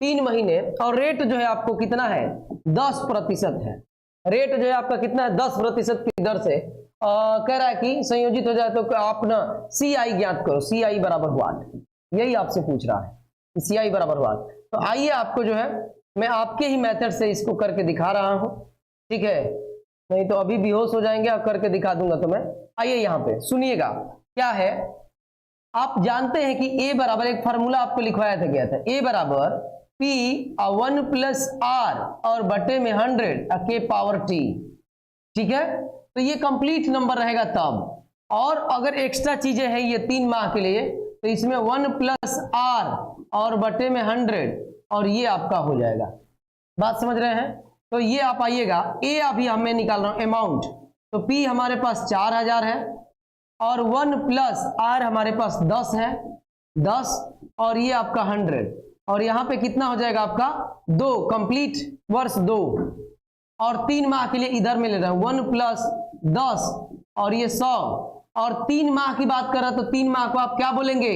3 महीने। और रेट जो है आपको कितना है, 10% है। रेट जो है आपका कितना है, 10% की दर से कह रहा है कि संयोजित हो जाए तो आप ना CI ज्ञात करो, CI बराबर व्हाट, यही आपसे पूछ रहा है, CI बराबर व्हाट। तो आइए आपको जो है मैं आपके ही मेथड से इसको करके दिखा रहा हूं, ठीक है, नहीं तो अभी बेहोश हो जाएंगे, अब करके दिखा दूंगा तो मैं। आइए यहाँ पे सुनिएगा क्या है। आप जानते हैं कि A बराबर, एक फार्मूला आपको लिखवाया था गया था, A बराबर P 1 + R और बटे में 100 के पावर T, ठीक है। तो ये कंप्लीट नंबर रहेगा तब, और अगर एक्स्ट्रा चीजें हैं ये 3 माह के लिए तो इसमें 1 + R और बटे में 100 और ये आपका हो जाएगा। बात समझ रहे हैं? तो ये आप आइएगा, A अभी हमें निकाल रहा हूं अमाउंट, तो P हमारे पास 4000 है और 1 + R हमारे पास 10 है, 10 और ये आपका 100, और यहाँ पे कितना हो जाएगा आपका 2, कंप्लीट वर्ष 2, और 3 माह के लिए इधर में ले रहा हूं 1 + 10 और ये 100, और 3 माह की बात कर रहा तो 3 माह को आप क्या बोलेंगे,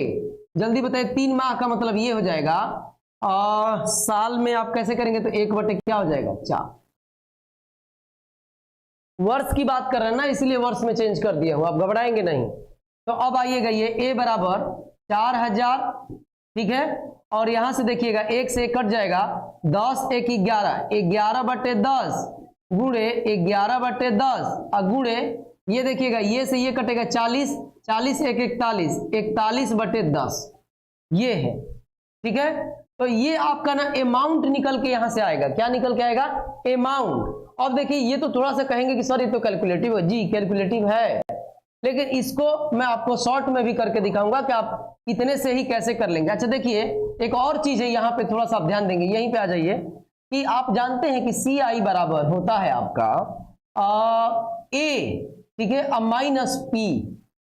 जल्दी बताइए। 3 माह का मतलब ये हो जाएगा, साल में आप कैसे करेंगे तो 1 बटे क्या हो जाएगा 4। वर्ष की बात कर रहे हैं ना, इसलिए वर्ष में चेंज कर दिया हुआ, आप घबराएंगे नहीं। तो अब आइएगा ये A बराबर 4000, ठीक है, और यहां से देखिएगा 1 से 1 कट जाएगा, 10 × 1 = 11, 11 बटे 10 गुणे 11 बटे 10 और गुणे ये देखिएगा ये से ये कटेगा 40, 40 × 1 = 41, 41 बटे 10 ये है, ठीक है। तो ये आपका ना अमाउंट निकल के यहां से आएगा, क्या निकल के आएगा, अमाउंट। अब देखिए ये तो थोड़ा सा कहेंगे कि सर ये तो कैलकुलेटिव है, जी कैलकुलेटिव है, लेकिन इसको मैं आपको शॉर्ट में भी करके दिखाऊंगा कि आप इतने से ही कैसे कर लेंगे। अच्छा देखिए एक और चीज है यहाँ पे, थोड़ा सा आप ध्यान देंगे, यहीं पे आ जाइए, कि आप जानते हैं कि CI बराबर होता है आपका A, ठीक है, -P,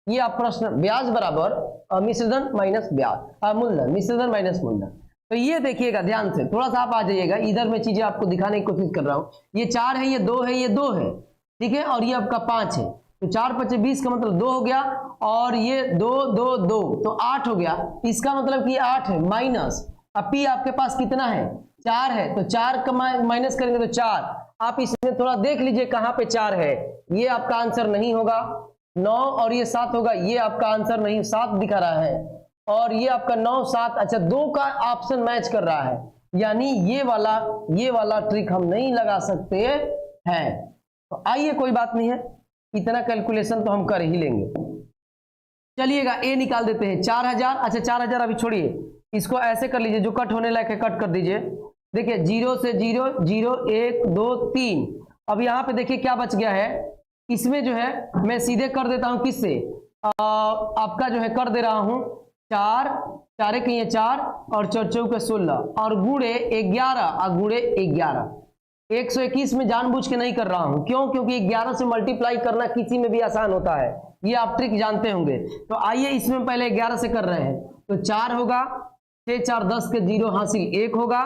ये आप प्रश्न, ब्याज बराबर मिश्रधन माइनस ब्याज, मूलधन, मिश्रधन माइनस मूलधन। तो ये देखिएगा ध्यान से, थोड़ा सा आप आ जाइएगा, इधर मैं चीजें आपको दिखाने की कोशिश कर रहा हूं। ये 4 है, ये 2 है, ये 2 है, ठीक है, और ये आपका 5 है, तो 4 × 5 = 20 का मतलब 2 हो गया, और ये 2 2 2 तो 8 हो गया, इसका मतलब कि 8 है माइनस, अब P आपके पास कितना है 4 है, तो 4 का माइनस करेंगे तो 4, आप इसमें थोड़ा देख लीजिए कहां पे 4 है, ये आपका आंसर नहीं होगा, 9 और ये 7 होगा, ये आपका आंसर नहीं, 7 दिखा रहा है, और ये आपका 9 7, अच्छा 2 का ऑप्शन मैच कर रहा है, यानी ये वाला ट्रिक हम नहीं लगा सकते हैं। तो आइए कोई बात नहीं है, इतना कैलकुलेशन तो हम कर ही लेंगे। चलिएगा A निकाल देते हैं 4000, अच्छा 4000 अभी छोड़िए, इसको ऐसे कर लीजिए, जो कट होने लायक है कट कर दीजिए। देखिए 0 से 0 0 1 2 3, अब यहाँ पे देखिए क्या बच गया है, इसमें जो है मैं सीधे कर देता हूं, किससे, आपका जो है कर दे रहा हूं 4 4 × 4 और 4 × 16 और गुणे 11 और गुणे 11, 121 में जानबूझ के नहीं कर रहा हूं, क्यों, क्योंकि 11 से मल्टीप्लाई करना किसी में भी आसान होता है, ये आप ट्रिक जानते होंगे। तो आइए इसमें पहले 11 से कर रहे हैं, तो 4 होगा, 6 4 10 के 0 हासिल 1 होगा,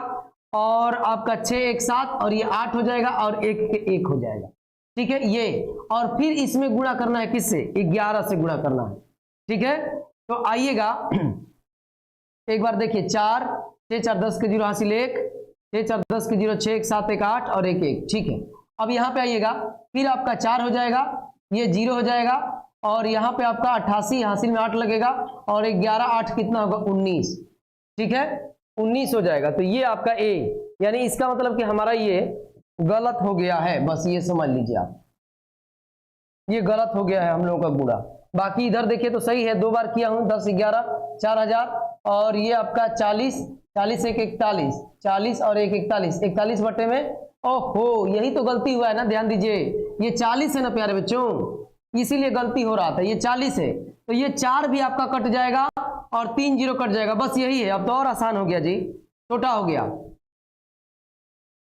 और आपका 6 1 7 और ये 8 हो जाएगा, और 1 के 1 हो जाएगा, ठीक है ये, और फिर इसमें गुणा करना है किससे, 11 से गुणा करना है, ठीक है। तो आइएगा एक बार देखिए, 4 6 4 10 के 0 हासिल 1, 6 4 10 के 0 6 1 7 1 8 और 1 1, ठीक है। अब यहाँ पे आइएगा, फिर आपका 4 हो जाएगा, ये 0 हो जाएगा, और यहाँ पे आपका 88 हासिल में 8 लगेगा, और 11 8 कितना होगा 19, ठीक है 19 हो जाएगा। तो ये आपका A, यानी इसका मतलब कि हमारा ये गलत हो गया है, बस ये समझ लीजिए आप, ये गलत हो गया है हम लोगों का गुणा। बाकी इधर देखिए तो सही है, 2 बार किया हूं, 10 11 4000, और ये आपका 40 40 1 41, 40 और 1 41, 41 बटे में, ओहो यही तो गलती हुआ है ना, ध्यान दीजिए, ये 40 है ना प्यारे बच्चों, इसीलिए गलती हो रहा था, ये 40 है, तो ये 4 भी आपका कट जाएगा और 3 0 कट जाएगा, बस यही है। अब तो और आसान हो गया जी, छोटा हो गया,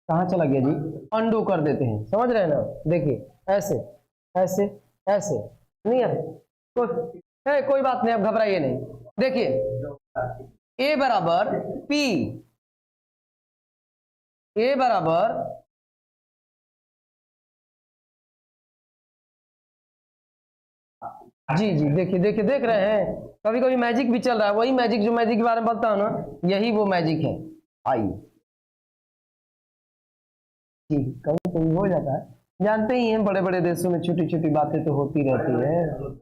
कहाँ चला गया जी, अंडू कर देते हैं, समझ रहे हैं ना, देखिए ऐसे ऐसे ऐसे, नहीं है कोई बात नहीं, अब घबराइए नहीं। देखिए a बराबर p, a बराबर जी जी, देखिए देखिए देख रहे हैं, कभी कभी मैजिक भी चल रहा है, वही मैजिक जो मैजिक के बारे में बोलता हूं ना, यही वो मैजिक है। आइए जी, कभी कभी हो जाता है, जानते ही हैं बड़े बड़े देशों में छोटी छोटी बातें तो होती रहती है,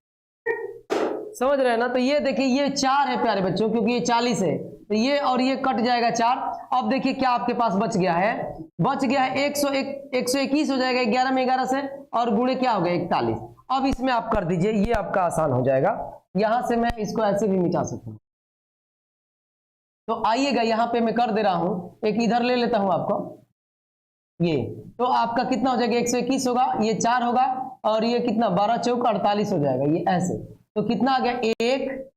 समझ रहे हैं ना। तो ये देखिए ये 4 है प्यारे बच्चों, क्योंकि ये 40 है, तो ये और ये कट जाएगा 4। अब देखिए क्या आपके पास बच गया है, बच गया है 121 हो जाएगा 11 में 11 से, और गुणे क्या हो गया 41। अब इसमें आप कर दीजिए, ये आपका आसान हो जाएगा, यहां से मैं इसको ऐसे भी मिटा सकता हूं। तो आइएगा यहां पे मैं कर दे रहा हूं, एक इधर ले लेता हूं आपको, ये तो आपका कितना हो जाएगा 121 होगा, ये 4 होगा, और ये कितना 12 चौक 48 हो जाएगा, ये ऐसे। तो कितना आ गया 1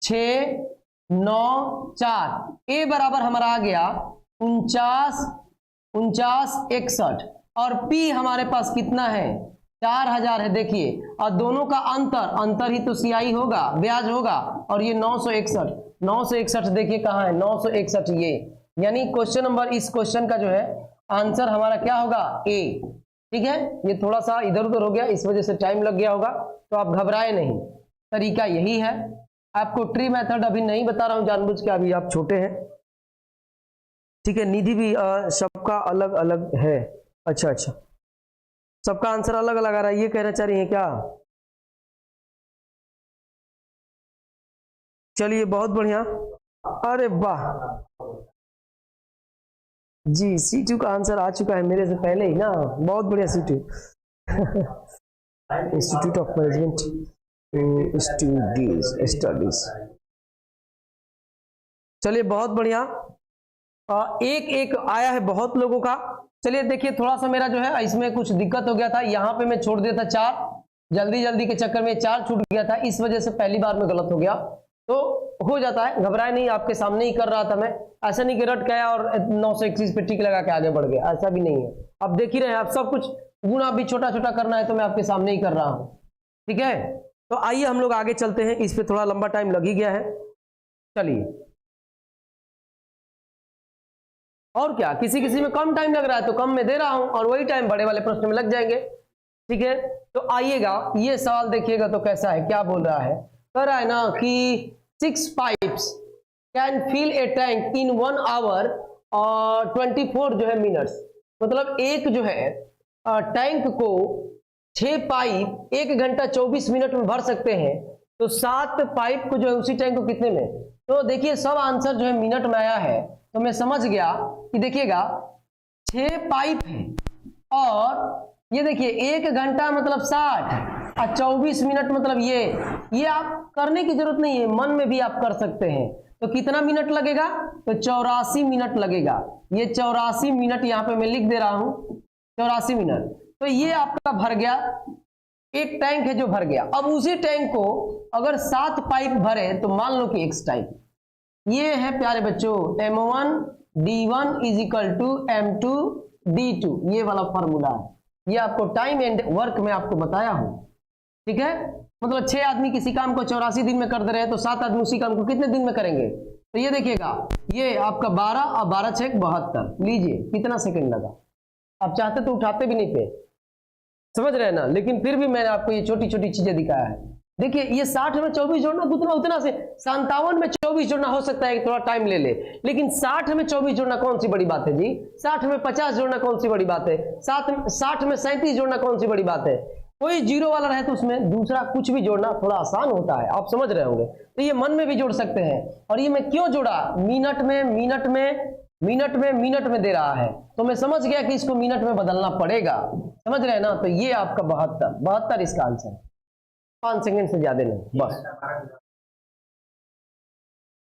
6 9 4, ए बराबर हमारा आ गया 49 61, और पी हमारे पास कितना है 4000 है, देखिए, और दोनों का अंतर ही तो सियाई होगा, ब्याज होगा, और ये 961 देखिए कहाँ है 961, ये यानी क्वेश्चन नंबर, इस क्वेश्चन का जो है आंसर हमारा क्या होगा ए, ठीक है। ये थोड़ा सा इधर उधर हो गया, इस वजह से टाइम लग गया होगा, तो आप घबराए नहीं, तरीका यही है। आपको ट्री मेथड अभी नहीं बता रहा हूं जानबूझ के, अभी आप छोटे हैं, ठीक है। निधि भी सबका अलग अलग है, अच्छा अच्छा, सबका आंसर अलग अलग आ रहा है, ये कहना चाह रही है क्या? चलिए बहुत बढ़िया, अरे वाह जी, C2 का आंसर आ चुका है मेरे से पहले ही ना, बहुत बढ़िया C2 institute of management studies. चलिए बहुत बढ़िया, एक एक आया है बहुत लोगों का। चलिए देखिए थोड़ा सा मेरा जो है इसमें कुछ दिक्कत हो गया था, यहाँ पे मैं छोड़ दिया था 4, जल्दी जल्दी के चक्कर में 4 छूट गया था, इस वजह से पहली बार में गलत हो गया, तो हो जाता है, घबराए नहीं, आपके सामने ही कर रहा था मैं, ऐसा नहीं कि रट गया और 921 पे टिक लगा के आगे बढ़ गया, ऐसा भी नहीं है। अब देख ही रहे हैं आप, सब कुछ गुणा भी छोटा छोटा करना है तो मैं आपके सामने ही कर रहा हूं, ठीक है। तो आइए हम लोग आगे चलते हैं, इस पे थोड़ा लंबा टाइम लग ही गया है। चलिए, और क्या, किसी किसी में कम टाइम लग रहा है तो कम में दे रहा हूं, और वही टाइम बड़े वाले प्रश्न में लग जाएंगे, ठीक है। तो आइएगा, ये सवाल देखिएगा तो कैसा है, क्या बोल रहा है, कह रहा है ना कि 6 pipes can fill a tank in 1 hour और 24 जो है मिनट्स, मतलब एक जो है टैंक को 6 पाइप 1 घंटा 24 मिनट में भर सकते हैं, तो 7 पाइप को जो है उसी टैंक को कितने में, तो देखिए सब आंसर जो है मिनट में आया है, तो मैं समझ गया कि देखिएगा 6 पाइप है, और ये देखिए 1 घंटा मतलब 60 और 24 मिनट मतलब ये आप करने की जरूरत नहीं है, मन में भी आप कर सकते हैं। तो कितना मिनट लगेगा, तो 84 मिनट लगेगा, ये 84 मिनट यहाँ पे मैं लिख दे रहा हूं, 84 मिनट। तो ये आपका भर गया, एक टैंक है जो भर गया। अब उसी टैंक को अगर 7 पाइप भरे तो मान लो कि X टाइप, ये है प्यारे बच्चों M1 D1 is equal to M2 D2, ये वाला फॉर्मूला है, ये आपको टाइम एंड वर्क में आपको बताया हूं, ठीक है। मतलब 6 आदमी किसी काम को 84 दिन में कर दे रहे हैं, तो 7 आदमी उसी काम को कितने दिन में करेंगे, तो ये देखिएगा ये आपका 12 और 12 6 72, लीजिए कितना सेकंड लगा, आप चाहते तो उठाते भी नहीं थे, समझ रहे हैं ना, लेकिन फिर भी मैंने आपको ये छोटी छोटी चीजें दिखाया है। देखिए ये 60 में 24 जोड़ना उतना उतना से, 57 में 24 जोड़ना हो सकता है थोड़ा टाइम ले ले, लेकिन 60 में 24 जोड़ना कौन सी बड़ी बात है जी, 60 में 50 जोड़ना कौन सी बड़ी बात है, 60 में 37 जोड़ना कौन सी बड़ी बात है, कोई जीरो वाला रहे तो उसमें दूसरा कुछ भी जोड़ना थोड़ा आसान होता है, आप समझ रहे होंगे। तो ये मन में भी जोड़ सकते हैं, और ये मैं क्यों जोड़ा, मिनट में मिनट में दे रहा है, तो मैं समझ गया कि इसको मिनट में बदलना पड़ेगा। समझ रहे हैं ना? तो ये आपका 72 इसका आंसर है। 5 सेकंड से ज्यादा नहीं बस।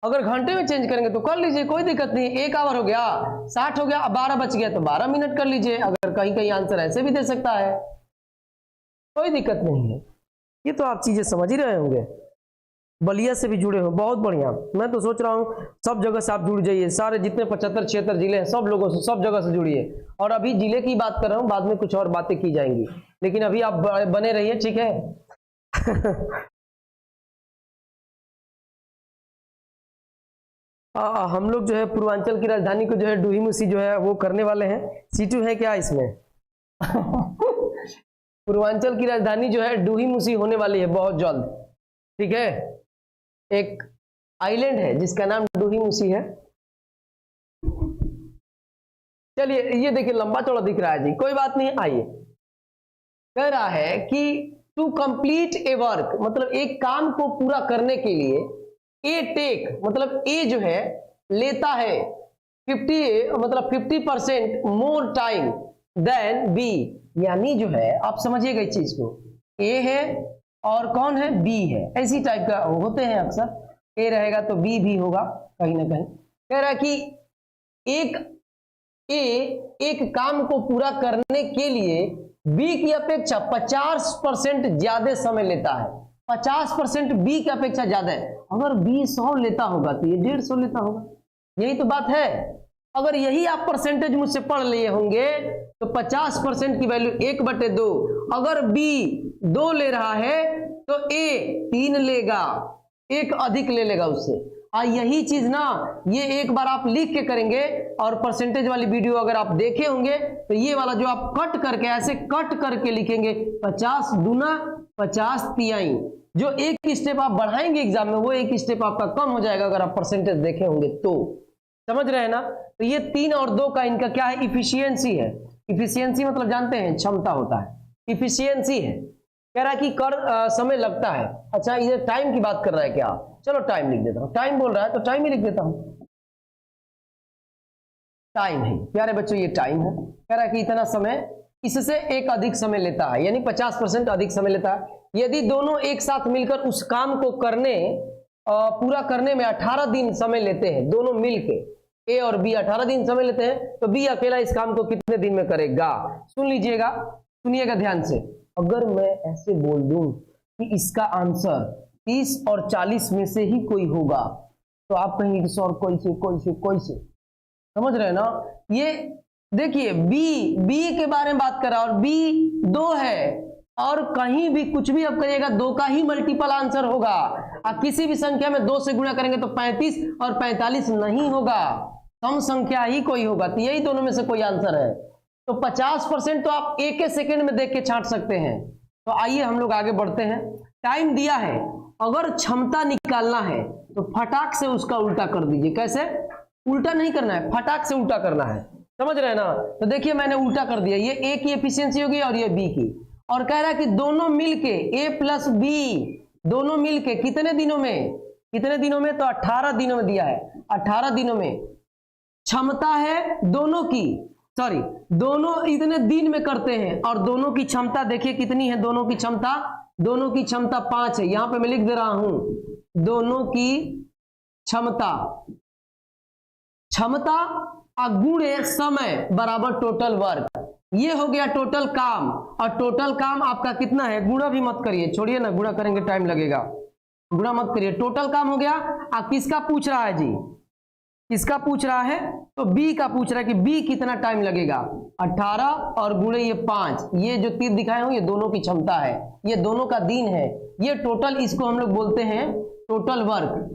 अगर घंटे में चेंज करेंगे तो कर लीजिए, कोई दिक्कत नहीं। 1 आवर हो गया, 60 हो गया, 12 बच गया तो 12 मिनट कर लीजिए। अगर कहीं कहीं आंसर ऐसे भी दे सकता है, कोई दिक्कत नहीं है। ये तो आप चीजें समझ ही रहे होंगे। बलिया से भी जुड़े हो, बहुत बढ़िया। मैं तो सोच रहा हूँ सब जगह से आप जुड़ जाइए, सारे जितने 75-76 जिले हैं सब लोगों से, सब जगह से जुड़िए। और अभी जिले की बात कर रहा हूँ, बाद में कुछ और बातें की जाएंगी, लेकिन अभी आप बने रहिए, ठीक है। हम लोग जो है पूर्वांचल की राजधानी को जो है डूहीमुसी जो है वो करने वाले हैं। सीटू है क्या इसमें? पूर्वांचल की राजधानी जो है डूहीमुसी होने वाली है बहुत जल्द, ठीक है। एक आइलैंड है जिसका नाम डूहीमुसी है। चलिए, ये देखिए लंबा चौड़ा दिख रहा है जी, कोई बात नहीं। आइए, कह रहा है कि टू कंप्लीट ए वर्क, मतलब एक काम को पूरा करने के लिए ए टेक, मतलब ए जो है लेता है 50% मोर टाइम देन बी। यानी जो है आप समझिएगा इस चीज को, ए है और कौन है? बी है। ऐसी टाइप का होते हैं अक्सर, ए रहेगा तो बी भी होगा कहीं ना कहीं। कह रहा है कि एक काम को पूरा करने के लिए बी की अपेक्षा 50% ज्यादा समय लेता है। 50% बी की अपेक्षा ज्यादा है। अगर बी 100 लेता होगा तो ये 150 लेता होगा। यही तो बात है। अगर यही आप परसेंटेज मुझसे पढ़ लिए होंगे तो 50% की वैल्यू 1/2। अगर बी 2 ले रहा है तो ए 3 लेगा, 1 अधिक ले लेगा उससे। यही चीज ना, ये एक बार आप लिख के करेंगे, और परसेंटेज वाली वीडियो अगर आप देखे होंगे तो ये वाला जो आप कट करके ऐसे कट करके लिखेंगे 50 दूना 50 तिहाई, जो एक स्टेप आप बढ़ाएंगे एग्जाम में वो एक स्टेप आपका कम हो जाएगा अगर आप परसेंटेज देखे होंगे तो। समझ रहे हैं ना? तो ये 3 और 2 का इनका क्या है? इफिशियंसी है। इफिशियंसी मतलब जानते हैं, क्षमता होता है, इफिशियंसी है। कह रहा है कि समय लगता है। अच्छा, ये टाइम की बात कर रहा है क्या? चलो टाइम लिख देता हूं। टाइम बोल रहा है तो टाइम ही लिख देता हूं। टाइम है प्यारे बच्चों, ये टाइम है। कह रहा है कि इतना समय, इससे एक अधिक समय लेता है, यानी 50% अधिक समय लेता है। यदि दोनों एक साथ मिलकर उस काम को पूरा करने में 18 दिन समय लेते हैं, दोनों मिलके ए और बी 18 दिन समय लेते हैं, तो बी अकेला इस काम को कितने दिन में करेगा? सुन लीजिएगा, सुनिएगा ध्यान से। अगर मैं ऐसे बोल दूं कि इसका आंसर 30 और 40 में से ही कोई होगा, तो आप कहेंगे कि सर कोई से। समझ रहे हैं ना? ये देखिए बी के बारे में बात कर रहा है, और बी 2 है, और कहीं भी कुछ भी आप करिएगा 2 का ही मल्टीपल आंसर होगा। आप किसी भी संख्या में 2 से गुणा करेंगे तो 35 और 45 नहीं होगा, कम संख्या ही कोई होगा। तो यही दोनों में से कोई आंसर है। तो 50% तो आप एक सेकंड में देख के छांट सकते हैं। तो आइए हम लोग आगे बढ़ते हैं। टाइम दिया है, अगर क्षमता निकालना है तो फटाक से उसका उल्टा कर दीजिए। कैसे? उल्टा नहीं करना है, फटाक से उल्टा करना है। समझ रहे हैं ना? तो देखिए मैंने उल्टा कर दिया, ये ए की एफिशिएंसी होगी और ये बी की। और कह रहा है कि दोनों मिलके ए प्लस बी, दोनों मिलके कितने दिनों में? तो 18 दिनों में दिया है। 18 दिनों में क्षमता है दोनों की, सॉरी दोनों इतने दिन में करते हैं, और दोनों की क्षमता देखिए कितनी है? दोनों की क्षमता 5 है। यहां पे मैं लिख दे रहा हूं, दोनों की क्षमता गुणे समय बराबर टोटल वर्क। ये हो गया टोटल काम, और टोटल काम आपका कितना है? गुणा भी मत करिए, छोड़िए ना, गुणा करेंगे टाइम लगेगा, गुणा मत करिए। टोटल काम हो गया। आप किसका पूछ रहा है जी? किसका पूछ रहा है? तो बी का पूछ रहा है कि बी कितना टाइम लगेगा। 18 और गुणे ये 5, ये जो तीर दिखाए हूं ये दोनों की क्षमता है, ये दोनों का दिन है। ये टोटल, इसको हम लोग बोलते हैं टोटल वर्क।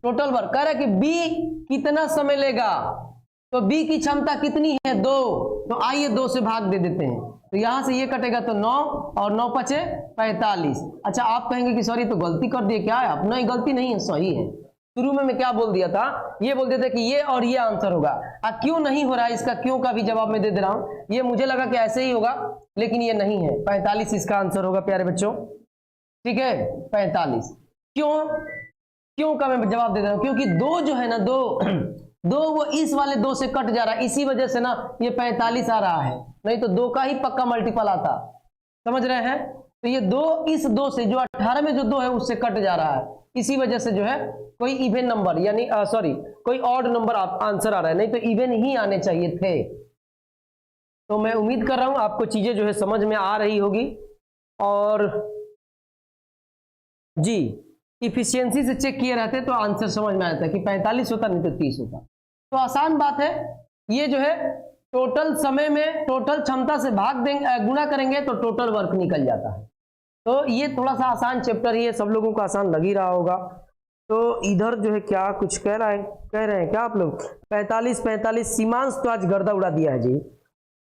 टोटल वर्क कह रहा है कि बी कितना समय लेगा, तो बी की क्षमता कितनी है? 2। तो आइए 2 से भाग दे देते हैं, तो यहां से ये कटेगा तो 9 और 9 5 45। अच्छा, आप कहेंगे कि सॉरी तो गलती कर दिए क्या है आप? नहीं, गलती नहीं है, सही है। शुरू में मैं क्या बोल दिया था? ये बोल दिया था कि ये और ये आंसर होगा। क्यों नहीं हो रहा है, इसका क्यों का भी जवाब मैं दे दे रहा हूं। ये मुझे लगा कि ऐसे ही होगा, लेकिन ये नहीं है। 45 इसका आंसर होगा प्यारे बच्चों, ठीक है, 45। क्यों? क्यों का मैं जवाब दे रहा हूं, क्योंकि दो जो है ना, दो वो इस वाले दो से कट जा रहा है, इसी वजह से ना ये 45 आ रहा है, नहीं तो दो का ही पक्का मल्टीपल आता। समझ रहे हैं? तो ये दो इस दो से, जो 18 में जो दो है उससे कट जा रहा है, इसी वजह से जो है कोई इवन नंबर यानी सॉरी कोई ऑड नंबर आंसर आ रहा है, नहीं तो इवन ही आने चाहिए थे। तो मैं उम्मीद कर रहा हूं आपको चीजें जो है समझ में आ रही होगी। और जी इफिशियंसी से चेक किए रहते तो आंसर समझ में आता है कि 45 होता, नहीं तो 30 होता। तो आसान बात है, ये जो है टोटल समय में टोटल क्षमता से भाग देंगे, गुणा करेंगे तो टोटल वर्क निकल जाता है। तो ये थोड़ा सा आसान चैप्टर ही है, सब लोगों को आसान लग ही रहा होगा। तो इधर जो है क्या कुछ कह रहे हैं क्या आप लोग? 45 सीमांश तो आज गर्दा उड़ा दिया है जी।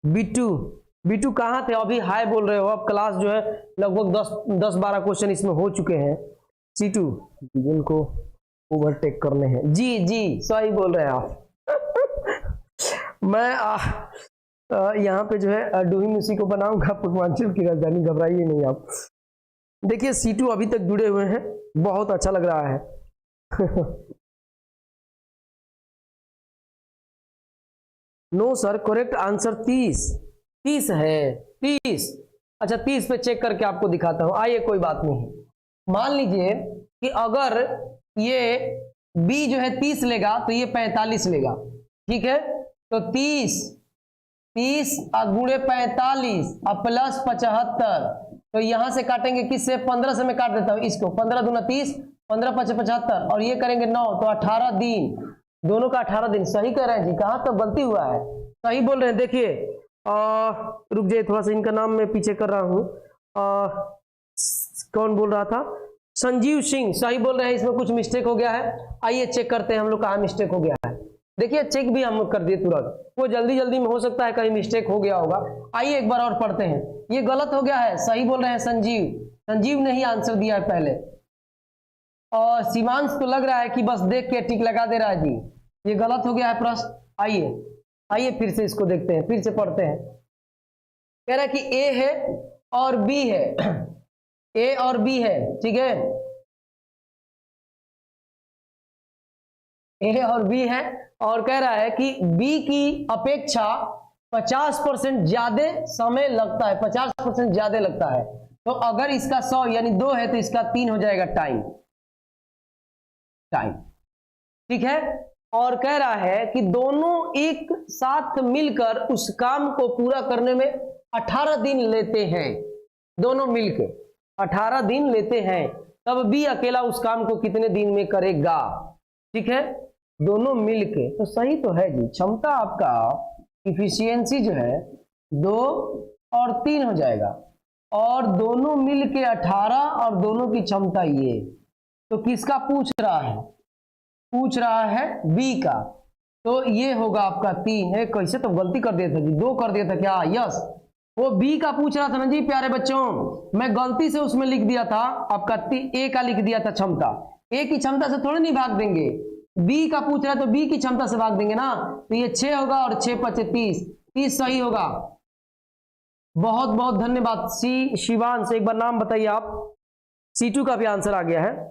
बिट्टू कहाँ थे? अभी हाय बोल रहे हो। अब क्लास जो है लगभग 10-12 क्वेश्चन इसमें हो चुके हैं। सीटू जिनको ओवरटेक करने हैं, जी सही बोल रहे हैं आप। मैं यहाँ पे जो है डूहिंग उसी को बनाऊंगा पूर्वांचल की राजधानी, घबराइए नहीं आप। देखिए सीटू अभी तक जुड़े हुए हैं, बहुत अच्छा लग रहा है। नो सर, करेक्ट आंसर 30 है। 30, अच्छा 30 पे चेक करके आपको दिखाता हूं। आइए कोई बात नहीं। मान लीजिए कि अगर ये बी जो है 30 लेगा तो ये 45 लेगा, ठीक है? तो 30 गुणे 45 और प्लस 75, तो यहां से काटेंगे किससे? 15 से मैं काट देता हूं इसको। 15 दूना 30, 15 5 75, और ये करेंगे 9, तो 18 दिन, दोनों का 18 दिन। सही कह रहे हैं जी, कहां तक गलती हुआ है? सही बोल रहे हैं। देखिए रुक जाइए थोड़ा सा, इनका नाम मैं पीछे कर रहा हूं। कौन बोल रहा था? संजीव सिंह, सही बोल रहे हैं। इसमें कुछ मिस्टेक हो गया है, आइए चेक करते हैं हम लोग कहाँ मिस्टेक हो गया है। देखिए चेक भी हम कर दिए तुरंत, वो जल्दी में हो सकता है कहीं मिस्टेक हो गया होगा। आइए एक बार और पढ़ते हैं। ये गलत हो गया है, सही बोल रहे हैं संजीव ने ही आंसर दिया है पहले। और सीमांश तो लग रहा है कि बस देख के टिक लगा दे रहा है जी, ये गलत हो गया है प्रश्न। आइए फिर से इसको देखते हैं, फिर से पढ़ते हैं। कह रहा है कि ए है और बी है, ए और बी है, ठीक है? ए और बी है, और कह रहा है कि बी की अपेक्षा 50% ज्यादा समय लगता है, 50% ज्यादा लगता है। तो अगर इसका 100 यानी 2 है तो इसका 3 हो जाएगा टाइम, ठीक है? और कह रहा है कि दोनों एक साथ मिलकर उस काम को पूरा करने में 18 दिन लेते हैं, दोनों मिलकर 18 दिन लेते हैं। तब भी अकेला उस काम को कितने दिन में करेगा? ठीक है, दोनों मिलके। तो सही तो है जी, क्षमता आपका इफिशियंसी जो है 2 और 3 हो जाएगा, और दोनों मिलके 18, और दोनों की क्षमता ये। तो किसका पूछ रहा है? पूछ रहा है बी का। तो ये होगा आपका 3 है। कैसे तो गलती कर दिया था जी, 2 कर दिया था क्या? यस, वो बी का पूछ रहा था ना जी प्यारे बच्चों, मैं गलती से उसमें लिख दिया था आपका ए का लिख दिया था क्षमता। ए की क्षमता से थोड़ी नहीं भाग देंगे, बी का पूछ रहा है तो बी की क्षमता से भाग देंगे ना। तो ये 6 होगा और 6 5 30 सही होगा। बहुत बहुत धन्यवाद शिवांश, एक बार नाम बताइए आप। C2 का भी आंसर आ गया है।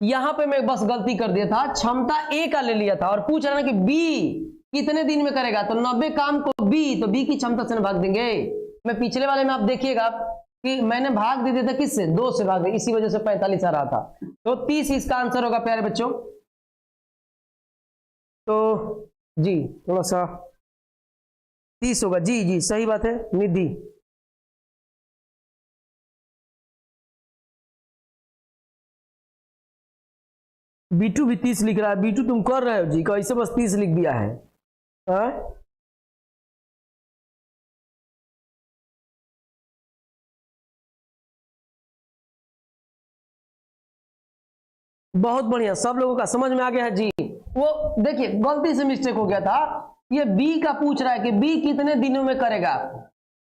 यहां पे मैं बस गलती कर दिया था, क्षमता ए का ले लिया था और पूछ रहा है कि बी कितने दिन में करेगा, तो 90 काम को बी, तो बी की क्षमता से भाग देंगे। मैं पिछले वाले में आप देखिएगा कि मैंने भाग दे दिया था किससे? 2 से भाग दे, इसी वजह से 45 आ रहा था। तो 30 इसका आंसर होगा प्यारे बच्चों। तो जी थोड़ा सा 30 होगा जी, जी सही बात है निधि। बीटू भी 30 लिख रहा है। बीटू तुम कर रहे हो जी, कैसे बस 30 लिख दिया है? बहुत बढ़िया, सब लोगों का समझ में आ गया है जी। वो देखिए गलती से मिस्टेक हो गया था, ये बी का पूछ रहा है कि बी कितने दिनों में करेगा,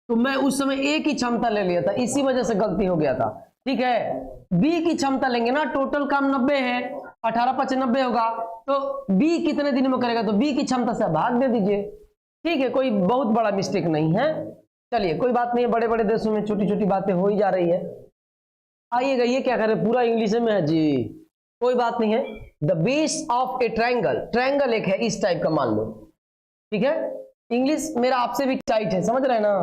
तो मैं उस समय ए की क्षमता ले लिया था, इसी वजह से गलती हो गया था। ठीक है, बी की क्षमता लेंगे ना, टोटल काम 90 है, 18 5 90 होगा, तो बी कितने दिन में करेगा, तो बी की क्षमता से भाग दे दीजिए। ठीक है, कोई बहुत बड़ा मिस्टेक नहीं है। चलिए कोई बात नहीं है, बड़े बड़े देशों में छोटी छोटी बातें हो ही जा रही है। आइएगा, ये क्या कर रहे, पूरा इंग्लिश में है जी। कोई बात नहीं है। The base of A triangle, triangle एक है इस टाइप का मान लो, ठीक है। इंग्लिश मेरा आपसे भी टाइट है, समझ रहे हैं ना,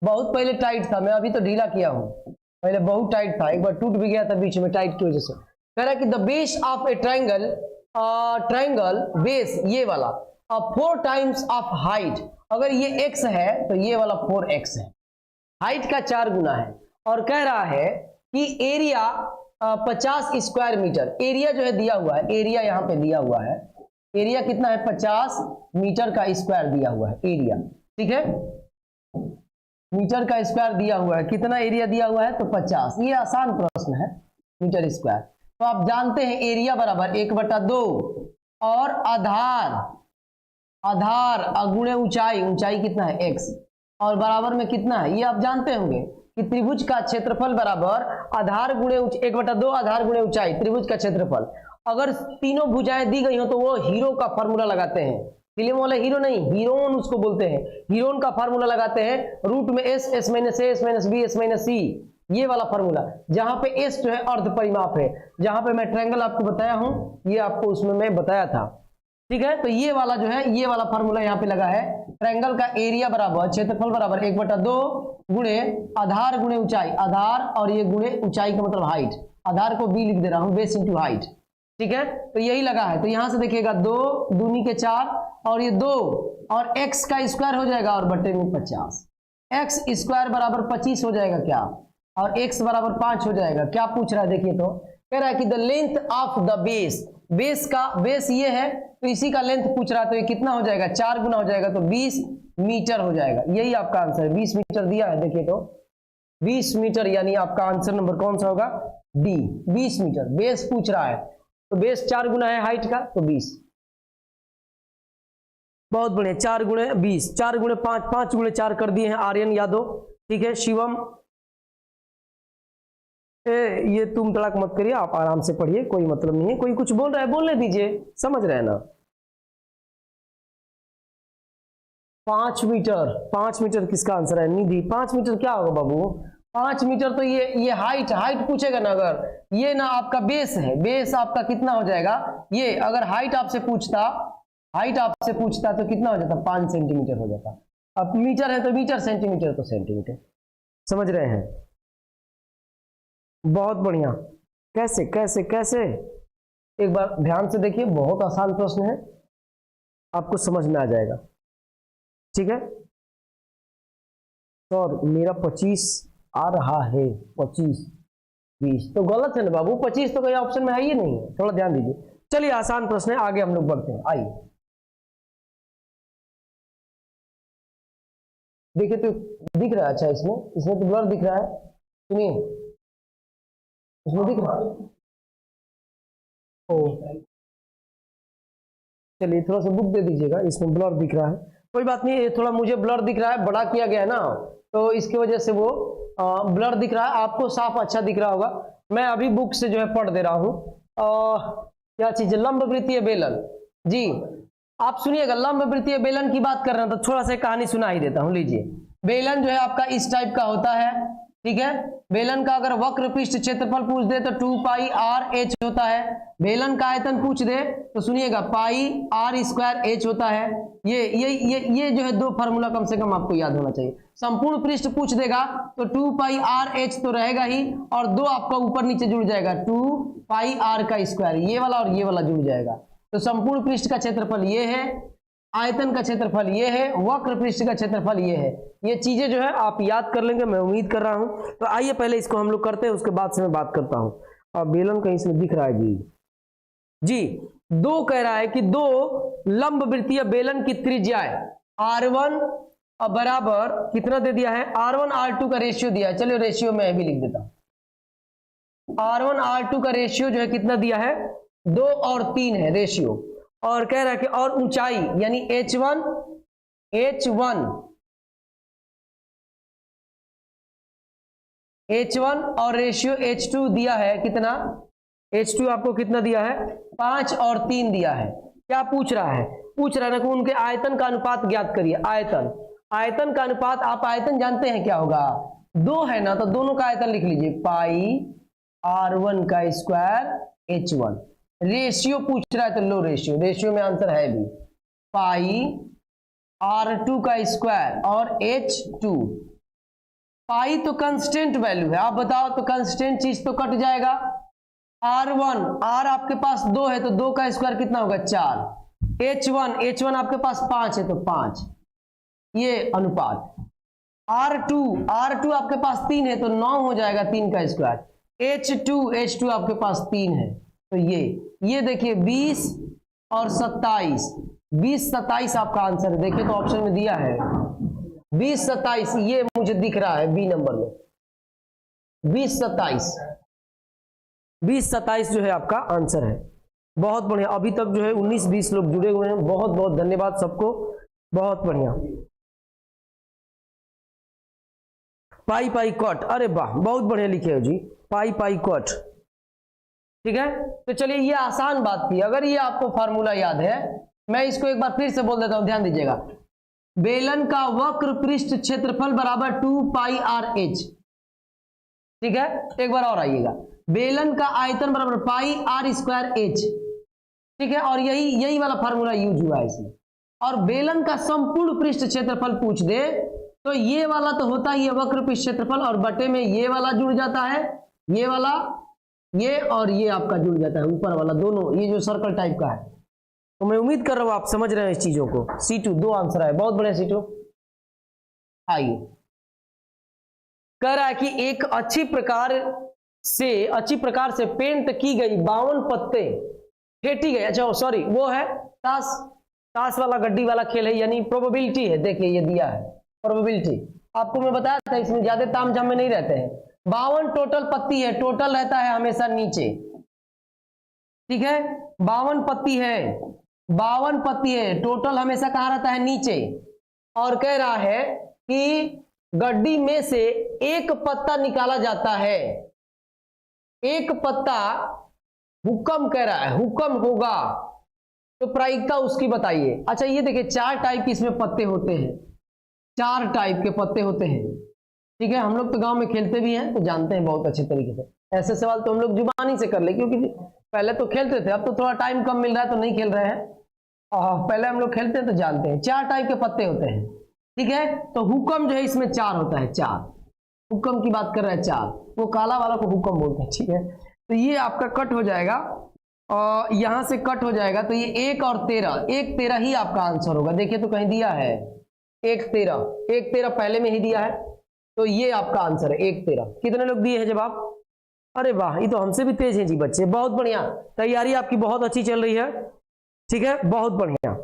बहुत पहले टाइट था, मैं अभी तो ढीला किया हूं, पहले बहुत टाइट था, एक बार टूट भी गया था बीच में टाइट की वजह से। कह रहा है कि the base of A triangle, triangle base ये वाला 4 टाइम्स ऑफ हाइट, अगर ये x है तो ये वाला 4x है, हाइट का 4 गुना है। और कह रहा है कि एरिया 50 स्क्वायर मीटर, एरिया जो है दिया हुआ है, एरिया यहाँ पे दिया हुआ है, एरिया कितना है 50 मीटर का स्क्वायर दिया हुआ है एरिया, ठीक है, मीटर का स्क्वायर दिया हुआ है, कितना एरिया दिया हुआ है तो 50, ये आसान प्रश्न है, मीटर स्क्वायर। तो आप जानते हैं एरिया बराबर 1/2 और आधार गुणे ऊंचाई, ऊंचाई कितना है x, और बराबर में कितना है, ये आप जानते होंगे कि त्रिभुज का क्षेत्रफल बराबर आधार गुणे 1/2 आधार गुणे ऊंचाई, त्रिभुज का क्षेत्रफल। अगर तीनों भुजाएं दी गई हो तो वो हीरो का फॉर्मूला लगाते हैं, फिल्म वाले हीरो नहीं, हीरोन उसको बोलते हैं, हीरोन का फार्मूला लगाते हैं, रूट में s, s minus a, s minus b, s minus c, ये वाला फार्मूला, जहां पे s जो है अर्ध परिमाप है, जहां पे मैं ट्रायंगल आपको बताया हूं, ये आपको उसमें मैं बताया था, ठीक है। तो ये वाला जो है, ये वाला फार्मूला यहाँ पे लगा है, ट्रायंगल का एरिया बराबर क्षेत्रफल बराबर 1/2 गुणे आधार गुणे ऊंचाई, आधार और ये गुणे ऊंचाई का मतलब हाइट, आधार को b लिख दे रहा हूं, बेस इंटू हाइट, ठीक है। तो यही लगा है, तो यहां से देखिएगा 2 दूनी के 4 और ये 2 और x का स्क्वायर हो जाएगा और बट्टे में 50, x स्क्वायर बराबर 25 हो जाएगा क्या, और x बराबर 5 हो जाएगा। क्या पूछ रहा है देखिए, तो कह रहा है कि the length of the base, base का बेस ये है तो इसी का लेंथ पूछ रहा है, तो ये कितना हो जाएगा 4 गुना हो जाएगा तो 20 मीटर हो जाएगा, यही आपका आंसर है। 20 मीटर दिया है, देखिए तो 20 मीटर, यानी आपका आंसर नंबर कौन सा होगा, डी, 20 मीटर बेस पूछ रहा है, तो बेस 4 गुना है हाइट का तो 20, बहुत बढ़िया, 4 गुणे 20, 4 गुणे 5, 5 गुणे 4 कर दिए हैं आर्यन यादव, ठीक है। शिवम, ये तुम तड़ाक मत करिए, आप आराम से पढ़िए, कोई मतलब नहीं है, कोई कुछ बोल रहा है बोलने दीजिए, समझ रहे हैं ना। 5 मीटर, 5 मीटर किसका आंसर है, निधि। 5 मीटर क्या होगा बाबू, 5 मीटर तो ये हाइट, हाइट पूछेगा ना, अगर ये ना आपका बेस है, बेस आपका कितना हो जाएगा, ये अगर हाइट आपसे पूछता, हाइट आपसे पूछता तो कितना हो जाता, 5 सेंटीमीटर हो जाता। अब मीटर है तो मीटर, सेंटीमीटर तो सेंटीमीटर, समझ रहे हैं, बहुत बढ़िया। कैसे कैसे कैसे, एक बार ध्यान से देखिए, बहुत आसान प्रश्न है, आपको समझ में आ जाएगा, ठीक है। और मेरा 25 आ रहा है, 25 20 तो गलत है ना बाबू, 25 तो कोई ऑप्शन में है ही नहीं है, थोड़ा ध्यान दीजिए। चलिए आसान प्रश्न है, आगे हम लोग बढ़ते हैं, आइए देखिए, तो दिख रहा है, अच्छा इसमें तो ब्लर दिख रहा है, सुनिए इसमें दिख रहा है, ओ चलिए थोड़ा सा बुक दे दीजिएगा, इसमें ब्लर दिख रहा है, कोई बात नहीं, ये थोड़ा मुझे ब्लर दिख रहा है, बड़ा किया गया है ना, तो इसकी वजह से वो ब्लर दिख रहा है, आपको साफ अच्छा दिख रहा होगा। मैं अभी बुक से जो है पढ़ दे रहा हूँ। क्या चीज है, लंब वृत्तीय बेलन, जी आप सुनिएगा, लंब वृत्तीय बेलन की बात कर रहे हैं तो थोड़ा सा कहानी सुना ही देता हूँ, लीजिए। बेलन जो है आपका इस टाइप का होता है, ठीक है। बेलन का अगर वक्र पृष्ठ क्षेत्रफल पूछ दे तो 2πr/h होता है, बेलन का आयतन पूछ दे तो सुनिएगा πr² होता है। ये जो है दो फार्मूला कम से कम आपको याद होना चाहिए। संपूर्ण पृष्ठ पूछ देगा तो 2πr/h तो रहेगा ही, और दो आपका ऊपर नीचे जुड़ जाएगा 2πr², ये वाला और ये वाला जुड़ जाएगा। तो संपूर्ण पृष्ठ का क्षेत्रफल ये है, आयतन का क्षेत्रफल ये है, वक्र पृष्ठ का क्षेत्रफल ये है। ये चीजें जो है आप याद कर लेंगे, मैं उम्मीद कर रहा हूं। तो आइए पहले इसको हम लोग करते हैं, उसके बाद से मैं बात करता हूं। और बेलन कहीं इसमें दिख रहा है जी दो कह रहा है कि दो लंब वृत्तीय बेलन की त्रिज्याएं R1 बराबर कितना दे दिया है, R1 R2 का रेशियो दिया है। चलिए रेशियो मैं भी लिख देता हूं। R1 R2 का रेशियो जो है कितना दिया है, 2 और 3 है रेशियो। और कह रहा है कि और ऊंचाई यानी H1 और रेशियो H2 दिया है कितना, H2 आपको कितना दिया है, 5 और 3 दिया है। क्या पूछ रहा है, पूछ रहा है कि उनके आयतन का अनुपात ज्ञात करिए। आयतन का अनुपात, आप आयतन जानते हैं क्या होगा, 2 है ना, तो दोनों का आयतन लिख लीजिए, पाई R1 का स्क्वायर H1। रेशियो पूछ रहा है तो लो रेशियो, रेशियो में आंसर है भी पाई R2 का स्क्वायर और H2। पाई तो कांस्टेंट वैल्यू है, आप बताओ तो कांस्टेंट चीज तो कट जाएगा। R1 R आपके पास 2 है तो 2 का स्क्वायर कितना होगा 4। H1 आपके पास 5 है तो 5, ये अनुपात। R2 आपके पास 3 है तो 9 हो जाएगा 3 का स्क्वायर। H2 आपके पास 3 है तो ये देखिए 20 और 27, 20-27 आपका आंसर है। देखिए तो ऑप्शन में दिया है 20-27, ये मुझे दिख रहा है बी नंबर में 20-27 जो है आपका आंसर है। बहुत बढ़िया, अभी तक जो है 19-20 लोग जुड़े हुए हैं, बहुत बहुत धन्यवाद सबको, बहुत बढ़िया। पाई कट, अरे वाह बहुत बढ़िया लिखे हो जी, पाई कट, ठीक है। तो चलिए ये आसान बात थी, अगर ये आपको फार्मूला याद है, मैं इसको एक बार फिर से बोल देता हूं, ध्यान दीजिएगा। बेलन का वक्र पृष्ठ क्षेत्रफल बराबर 2 पाई RH, ठीक है। एक बार और आइएगा, बेलन का आयतन बराबर पाई R²H, ठीक है। और यही वाला फार्मूला यूज हुआ है इसमें। और बेलन का संपूर्ण पृष्ठ क्षेत्रफल पूछ दे तो ये वाला तो होता ही है वक्र पृष्ठ क्षेत्रफल, और बटे में ये वाला जुड़ जाता है, ये वाला, ये और ये आपका जुड़ जाता है ऊपर वाला, दोनों ये जो सर्कल टाइप का है। तो मैं उम्मीद कर रहा हूं आप समझ रहे हैं इस चीजों को। C2 2 आंसर है, बहुत बढ़िया C2। आइए, कह रहा है कि एक अच्छी प्रकार से पेंट की गई 52 पत्ते फेंटी गई, अच्छा सॉरी वो है ताश वाला गड्डी वाला खेल है, यानी प्रोबेबिलिटी है। देखिए ये दिया है प्रोबेबिलिटी, आपको मैं बताया था इसमें ज्यादा तामझाम में नहीं रहते हैं। 52 टोटल पत्ती है, टोटल रहता है हमेशा नीचे, ठीक है। 52 पत्ती है, टोटल हमेशा कहाँ रहता है नीचे। और कह रहा है कि गड्डी में से एक पत्ता निकाला जाता है, एक पत्ता हुक्म कह रहा है, हुक्म होगा तो प्रायिकता उसकी बताइए। अच्छा ये देखिए 4 टाइप के इसमें पत्ते होते हैं, 4 टाइप के पत्ते होते हैं, ठीक है। हम लोग तो गांव में खेलते भी हैं तो जानते हैं बहुत अच्छे तरीके से। ऐसे सवाल तो हम लोग जुबानी से कर ले, क्योंकि पहले तो खेलते थे, अब तो थोड़ा टाइम कम मिल रहा है तो नहीं खेल रहे हैं। पहले हम लोग खेलते हैं तो जानते हैं। 4 टाइप के पत्ते होते हैं, ठीक है। तो हुक्म जो है इसमें 4 होता है, 4 हुक्म की बात कर रहा है 4, वो काला वाला को हुक्म बोलते हैं, ठीक है। तो ये आपका कट हो जाएगा और यहां से कट हो जाएगा, तो ये 1 और 13 ही आपका आंसर होगा। देखिए तो कहीं दिया है 1-13 पहले में ही दिया है, तो ये आपका आंसर है 1-13। कितने लोग दिए हैं जवाब? अरे वाह, ये तो हमसे भी तेज हैं जी बच्चे, बहुत बढ़िया, तैयारी आपकी बहुत अच्छी चल रही है, ठीक है, बहुत बढ़िया।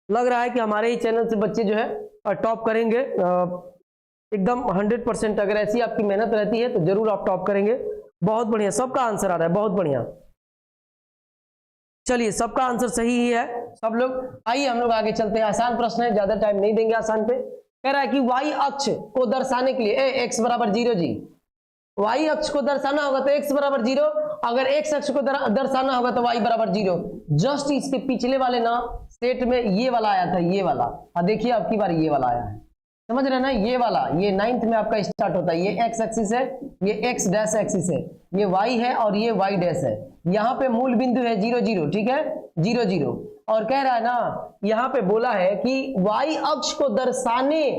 लग रहा है कि हमारे ही चैनल से बच्चे जो है टॉप करेंगे एकदम 100%। अगर ऐसी आपकी मेहनत रहती है तो जरूर आप टॉप करेंगे। बहुत बढ़िया, सबका आंसर आ रहा है, बहुत बढ़िया। चलिए सबका आंसर सही ही है सब लोग। आइए हम लोग आगे चलते हैं, आसान प्रश्न है, ज्यादा टाइम नहीं देंगे आसान पे। कह रहा है कि y अक्ष को दर्शाने के लिए x बराबर 0 जी, y अक्ष को दर्शाना होगा तो x बराबर 0, अगर x अक्ष को दर्शाना होगा तो y बराबर 0। जस्ट इसके पिछले वाले ना सेट में ये वाला आया था, ये वाला, देखिए अब की बार ये वाला आया है, समझ रहे ना। ये वाला, ये 9th में आपका स्टार्ट होता है, ये x एक्सिस है, ये x डैश एक्सिस है, ये y है और ये y डैश है। यहाँ पे मूल बिंदु है 0 0, ठीक है, 0 0। और कह रहा है ना, यहाँ पे बोला है कि y अक्ष को दर्शाने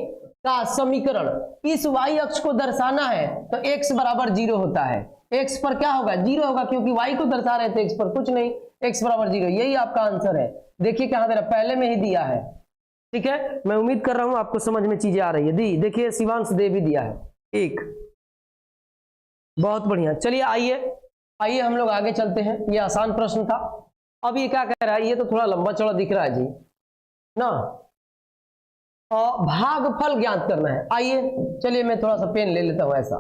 का समीकरण, इस y अक्ष को दर्शाना है तो x बराबर 0 होता है। x पर क्या होगा? 0 होगा, क्योंकि y को दर्शा रहे थे, x पर कुछ नहीं, x बराबर 0, यही आपका आंसर है। देखिए कहां दे रहा, पहले में ही दिया है, ठीक है। मैं उम्मीद कर रहा हूं आपको समझ में चीजें आ रही है। दी देखिए शिवांश दे भी दिया है 1, बहुत बढ़िया। चलिए आइए हम लोग आगे चलते हैं, ये आसान प्रश्न था। अब ये क्या कह रहा है, ये तो थोड़ा लंबा चौड़ा दिख रहा है जी ना, भागफल ज्ञात करना है। आइए चलिए मैं थोड़ा सा पेन ले लेता हूं, ऐसा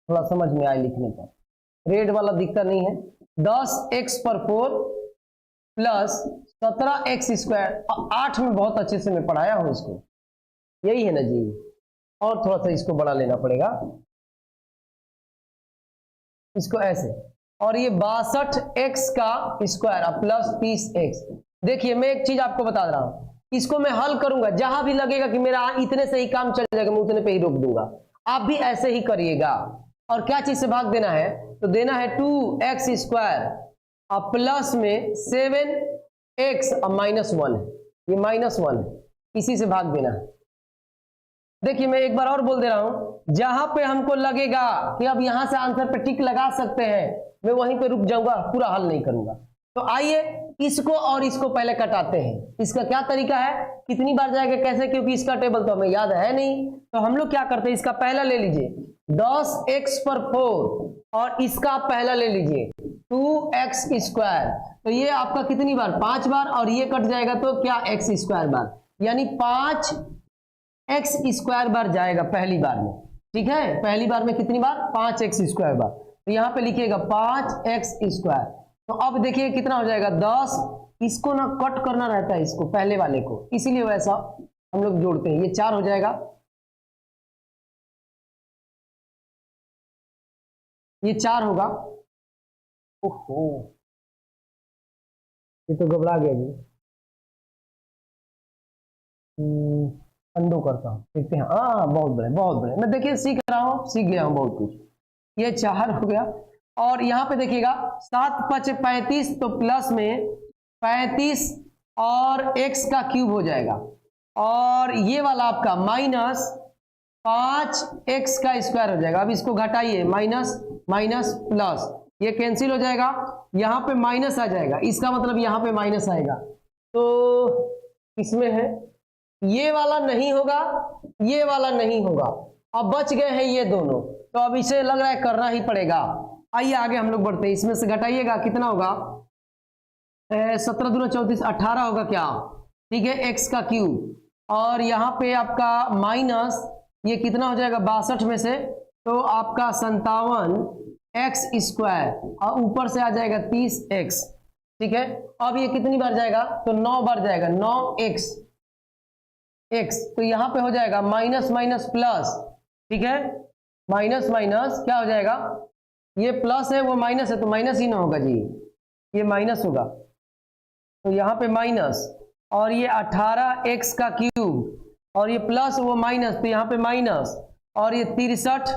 थोड़ा समझ में आए लिखने पर, रेड वाला दिखता नहीं है। 10x/4 प्लस 17x², 8 में बहुत अच्छे से मैं पढ़ाया हूं इसको, यही है ना जी। और थोड़ा सा इसको बड़ा लेना पड़ेगा, इसको ऐसे, और ये 62x² प्लस 30x। देखिए मैं एक चीज आपको बता रहा हूं, इसको मैं हल करूंगा, जहां भी लगेगा कि मेरा इतने से ही काम चल जाएगा मैं उतने पे ही रोक दूंगा, आप भी ऐसे ही करिएगा। और क्या चीज से भाग देना है, तो देना है 2x² अब प्लस में 7x अब -1 है, ये -1 है, इसी से भाग देना है। देखिए मैं एक बार और बोल दे रहा हूं, जहां पे हमको लगेगा कि अब यहां से आंसर पे टिक लगा सकते हैं, मैं वहीं पे रुक जाऊंगा, पूरा हल नहीं करूंगा। तो आइए इसको और इसको पहले कटाते हैं। इसका क्या तरीका है, कितनी बार जाएगा, कैसे, क्योंकि इसका टेबल तो हमें याद है नहीं। तो हम लोग क्या करते हैं, इसका पहला ले लीजिए 10x पर 4 और इसका पहला ले लीजिए 2x²। तो ये आपका कितनी बार, 5 बार, और ये कट जाएगा तो क्या x² बार, यानी 5x² बार जाएगा पहली बार में। ठीक है, पहली बार में कितनी बार, 5x² बार। तो यहां पे लिखिएगा 5x²। तो अब देखिए कितना हो जाएगा 10, इसको ना कट करना रहता है, इसको पहले वाले को, इसीलिए वैसा हम लोग जोड़ते हैं। ये 4 हो जाएगा, ये 4 होगा। ओहो, ये तो घबरा गया जी। अंडो करता हूँ, देखते हैं। हाँ बहुत बड़े, बहुत बड़े, मैं देखिए सीख रहा हूँ, सीख गया हूँ बहुत कुछ। ये 4 हो गया, और यहाँ पे देखिएगा 7 × 5 = 35, तो प्लस में 35 और x का क्यूब हो जाएगा, और ये वाला आपका -5x² हो जाएगा। अब इसको घटाइए, माइनस माइनस प्लस, ये कैंसिल हो जाएगा, यहाँ पे माइनस आ जाएगा, इसका मतलब यहाँ पे माइनस आएगा। तो इसमें है ये वाला नहीं होगा, ये वाला नहीं होगा, अब बच गए हैं ये दोनों। तो अब इसे लग रहा है करना ही पड़ेगा। आइए आगे हम लोग बढ़ते हैं, इसमें से घटाइएगा, कितना होगा, 17 दूना 34, 18 होगा क्या, ठीक है, x का क्यूब, और यहाँ पे आपका माइनस, ये कितना हो जाएगा 62 में से, तो आपका 57x², और ऊपर से आ जाएगा 30x। ठीक है, अब ये कितनी बार जाएगा, तो 9 बार जाएगा, 9x। तो यहाँ पे हो जाएगा माइनस माइनस प्लस, ठीक है, माइनस माइनस क्या हो जाएगा, ये प्लस है वो माइनस है, तो माइनस ही ना होगा जी, ये माइनस होगा, तो यहाँ पे माइनस, और ये 18x का क्यूब, और ये प्लस वो माइनस, तो यहाँ पे माइनस, और ये 63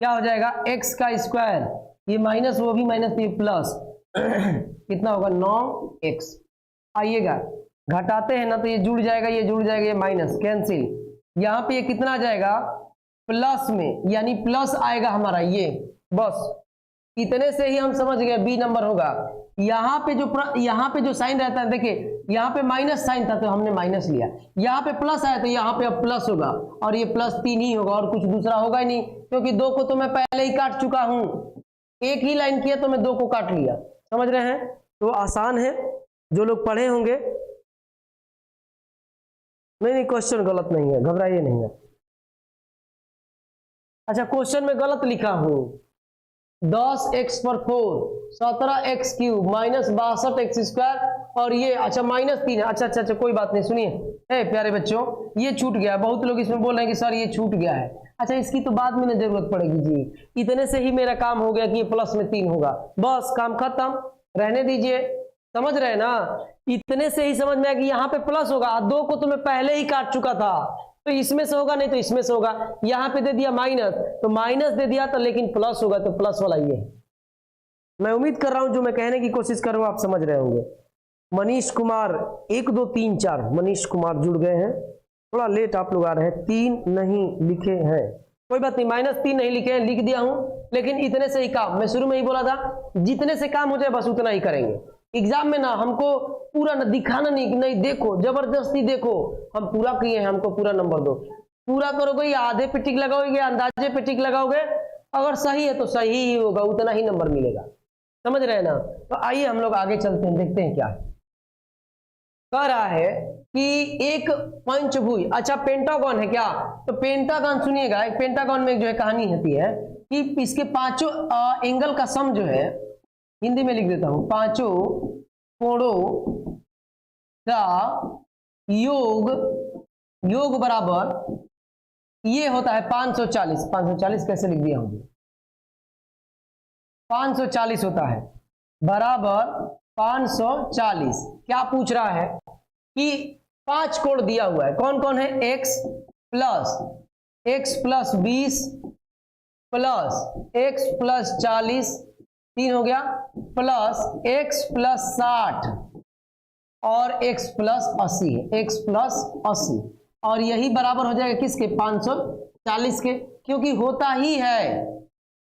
क्या हो जाएगा x², ये माइनस वो भी माइनस, ये प्लस कितना होगा 9x। आइएगा घटाते हैं ना, तो ये जुड़ जाएगा, ये जुड़ जाएगा, ये माइनस कैंसिल, यहाँ पे ये कितना आ जाएगा प्लस में, यानी प्लस आएगा हमारा ये, बस इतने से ही हम समझ गए बी नंबर होगा। यहाँ पे जो साइन रहता है, देखिए यहाँ पे माइनस साइन था तो हमने माइनस लिया, यहाँ पे प्लस आया तो यहाँ पे अब प्लस होगा, और ये प्लस 3 ही होगा, और कुछ दूसरा होगा ही नहीं, क्योंकि 2 को तो मैं पहले ही काट चुका हूं, एक ही लाइन किया तो मैं 2 को काट लिया। समझ रहे हैं, तो आसान है, जो लोग पढ़े होंगे। नहीं क्वेश्चन गलत नहीं है, घबराइए नहीं है। अच्छा, क्वेश्चन में गलत लिखा हूं, 10x पर 4 17x³ माइनस 62x², और ये अच्छा -3 है। अच्छा कोई बात नहीं, सुनिए प्यारे बच्चों, ये छूट गया, बहुत लोग इसमें बोल रहे हैं कि सर ये छूट गया है। अच्छा, इसकी तो बाद में ना जरूरत पड़ेगी जी, इतने से ही मेरा काम हो गया कि ये प्लस में 3 होगा, बस काम खत्म, रहने दीजिए। समझ रहे हैं ना, इतने से ही समझ में आया कि यहाँ पे प्लस होगा, 2 को तो मैं पहले ही काट चुका था, तो इसमें से होगा, नहीं तो इसमें से होगा, यहाँ पे दे दिया माइनस, तो माइनस दे दिया तो लेकिन प्लस होगा, तो प्लस वाला ये है। मैं उम्मीद कर रहा हूं जो मैं कहने की कोशिश कर रहा हूं आप समझ रहे होंगे। मनीष कुमार 1 2 3 4 मनीष कुमार जुड़ गए हैं, थोड़ा लेट आप लोग आ रहे हैं, 3 नहीं लिखे हैं, कोई बात नहीं, -3 नहीं लिखे हैं, लिख दिया हूं, लेकिन इतने से ही काम, मैं शुरू में ही बोला था जितने से काम हो जाए बस उतना ही करेंगे। एग्जाम में ना हमको पूरा न दिखाना नहीं, देखो जबरदस्ती देखो, हम पूरा किए हैं, हमको पूरा नंबर दो, पूरा करोगे या आधे पे टिक लगाओगे या अंदाजे पे टिक लगाओगे, अगर सही है तो सही ही होगा, उतना ही नंबर मिलेगा। समझ रहे हैं ना, तो आइए हम लोग आगे चलते हैं, देखते हैं क्या है। कह रहा है कि एक पंचभुज, अच्छा पेंटागन है क्या, तो पेंटागन सुनिएगा, एक पेंटागन में जो है कहानी होती है कि इसके 5 एंगल का सम जो है, हिंदी में लिख देता हूं, 5 कोणों का योग बराबर ये होता है 540। 540 कैसे लिख दिया हूं, 540 होता है बराबर 540। क्या पूछ रहा है कि 5 कोण दिया हुआ है, कौन कौन है, x + 20 प्लस x + 40 3 हो गया, प्लस x प्लस 60 और x प्लस 80 है, x प्लस 80, और यही बराबर हो जाएगा किसके, 540 के, क्योंकि होता ही है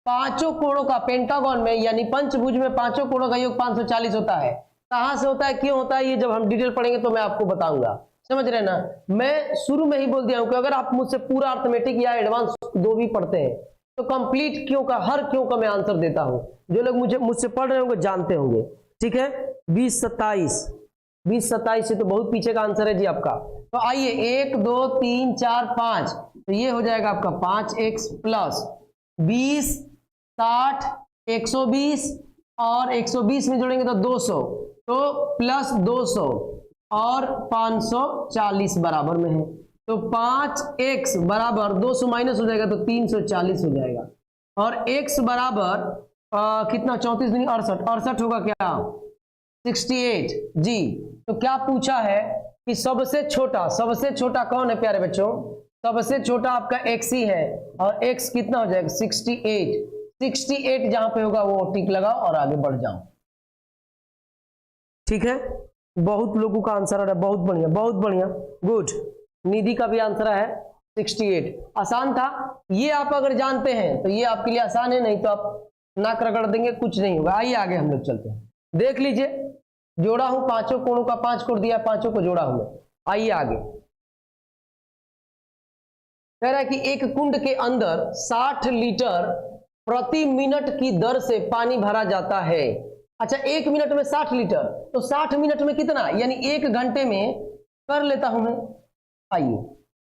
पांचों कोणों का पेंटागन में यानी पंचभुज में पांचों कोणों का योग 540 होता है। कहां से होता है, क्यों होता है, ये जब हम डिटेल पढ़ेंगे तो मैं आपको बताऊंगा, समझ रहे ना। मैं शुरू में ही बोल दिया हूं कि अगर आप मुझसे पूरा अर्थमेटिक या एडवांस दो भी पढ़ते हैं तो कंप्लीट क्यों का, हर क्यों का मैं आंसर देता हूं। जो लोग मुझसे पढ़ रहे होंगे जानते होंगे, ठीक है। 20-27 से तो बहुत पीछे का आंसर है जी आपका। तो आइए 1 2 3 4 5, तो ये हो जाएगा आपका 5x प्लस 20 60 120 और 120 में जोड़ेंगे तो 200, तो प्लस 200 और 540 बराबर में है। तो 5x बराबर 200 माइनस हो जाएगा तो 340 हो जाएगा, और x बराबर कितना, 34 दूनी 68 होगा क्या, 68 जी। तो क्या पूछा है कि सबसे छोटा कौन है प्यारे बच्चों, सबसे छोटा आपका x ही है, और x कितना हो जाएगा 68 जहां पे होगा वो टिक लगाओ और आगे बढ़ जाओ, ठीक है। बहुत लोगों का आंसर आ रहा है, बहुत बढ़िया, गुड। निधि का भी आंसर है 68, आसान था ये, आप अगर जानते हैं तो ये आपके लिए आसान है, नहीं तो आप नाक रगड़ देंगे, कुछ नहीं होगा। आइए आगे हम लोग चलते हैं, देख लीजिए, जोड़ा हूं पांचों कोणों का, 5 कोण दिया, पांचों को जोड़ा हूं मैं। आइए आगे, कह रहा है कि एक कुंड के अंदर 60 लीटर प्रति मिनट की दर से पानी भरा जाता है। अच्छा, 1 मिनट में 60 लीटर, तो 60 मिनट में कितना, यानी 1 घंटे में कर लेता हूं मैं। आइए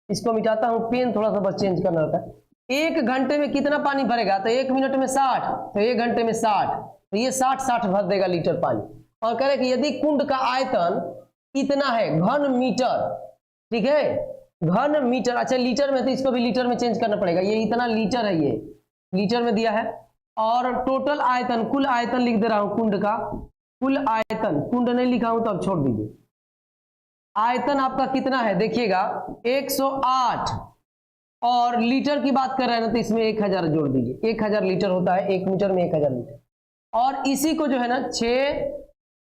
इसको मिटाता हूं, पेन थोड़ा सा बस चेंज करना होता है। 1 घंटे में कितना पानी भरेगा, तो 1 मिनट में 60, तो 1 घंटे में 60, तो ये 60 भर देगा लीटर पानी। और कह रहे कि यदि कुंड का आयतन इतना है, घन मीटर, ठीक है, घन मीटर। अच्छा लीटर में, तो इसको भी लीटर में चेंज करना पड़ेगा, ये इतना लीटर है, ये लीटर में दिया है। और टोटल आयतन, कुल आयतन लिख दे रहा हूं, कुंड का कुल आयतन, कुंड नहीं लिखा हूं तो अब छोड़ दीजिए। आयतन आपका कितना है देखिएगा 108, और लीटर की बात कर रहे हैं ना तो इसमें 1000 जोड़ दीजिए, 1000 लीटर होता है 1 मीटर में, 1000 लीटर। और इसी को जो है ना 6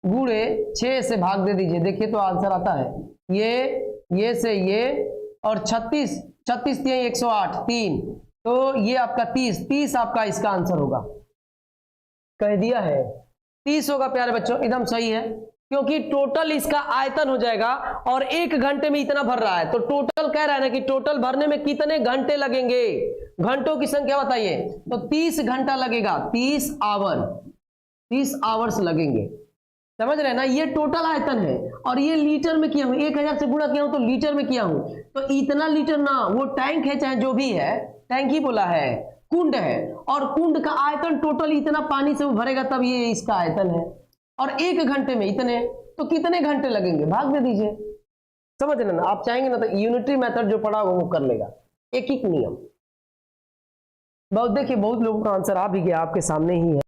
गुणे 6 से भाग दे दीजिए, देखिए तो आंसर आता है ये से ये, और 36 दिए 108 3, तो ये आपका 30 आपका इसका आंसर होगा, कह दिया है 30 होगा प्यारे बच्चों, एकदम सही है, क्योंकि टोटल इसका आयतन हो जाएगा और 1 घंटे में इतना भर रहा है, तो टोटल कह रहा है ना कि टोटल भरने में कितने घंटे लगेंगे, घंटों की संख्या बताइए, तो 30 घंटा लगेगा, 30 आवर्स लगेंगे, समझ रहे हैं ना। ये टोटल आयतन है, और ये लीटर में किया हूं, 1000 से गुणा किया हूं तो लीटर में किया हूं, तो इतना लीटर ना, वो टैंक है चाहे जो भी है, टैंक ही बोला है, कुंड है, और कुंड का आयतन टोटल इतना पानी से वो भरेगा तब ये इसका आयतन है, और 1 घंटे में इतने, तो कितने घंटे लगेंगे, भाग दे दीजिए, समझ रहे ना। आप चाहेंगे ना तो यूनिटरी मेथड जो पढ़ा वो कर लेगा, एक एक नियम। बहुत देखिए, बहुत लोगों का आंसर आ भी गया, आपके सामने ही है,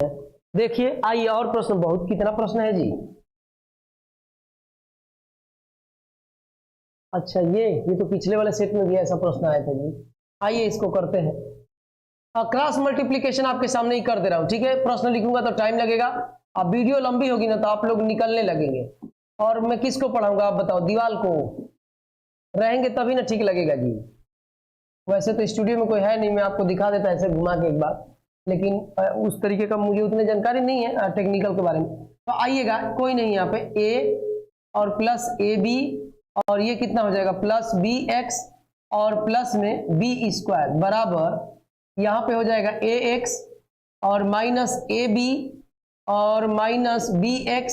देखिए। आइए और प्रश्न, बहुत कितना प्रश्न है जी। अच्छा ये तो पिछले वाले सेट में भी ऐसा प्रश्न आया था जी। आइए इसको करते हैं, क्रॉस मल्टीप्लीकेशन आपके सामने ही कर दे रहा हूं, ठीक है। प्रश्न लिखूंगा तो टाइम लगेगा, अब वीडियो लंबी होगी ना तो आप लोग निकलने लगेंगे, और मैं किसको पढ़ाऊंगा आप बताओ, दीवाल को रहेंगे तभी ना ठीक लगेगा जी। वैसे तो स्टूडियो में कोई है नहीं, मैं आपको दिखा देता ऐसे घुमा के एक बार, लेकिन उस तरीके का मुझे उतनी जानकारी नहीं है टेक्निकल के बारे में। तो आइएगा, कोई नहीं, यहाँ पे a और प्लस AB, और ये कितना हो जाएगा प्लस BX और प्लस में B² बराबर, यहाँ पे हो जाएगा AX और माइनस AB और माइनस BX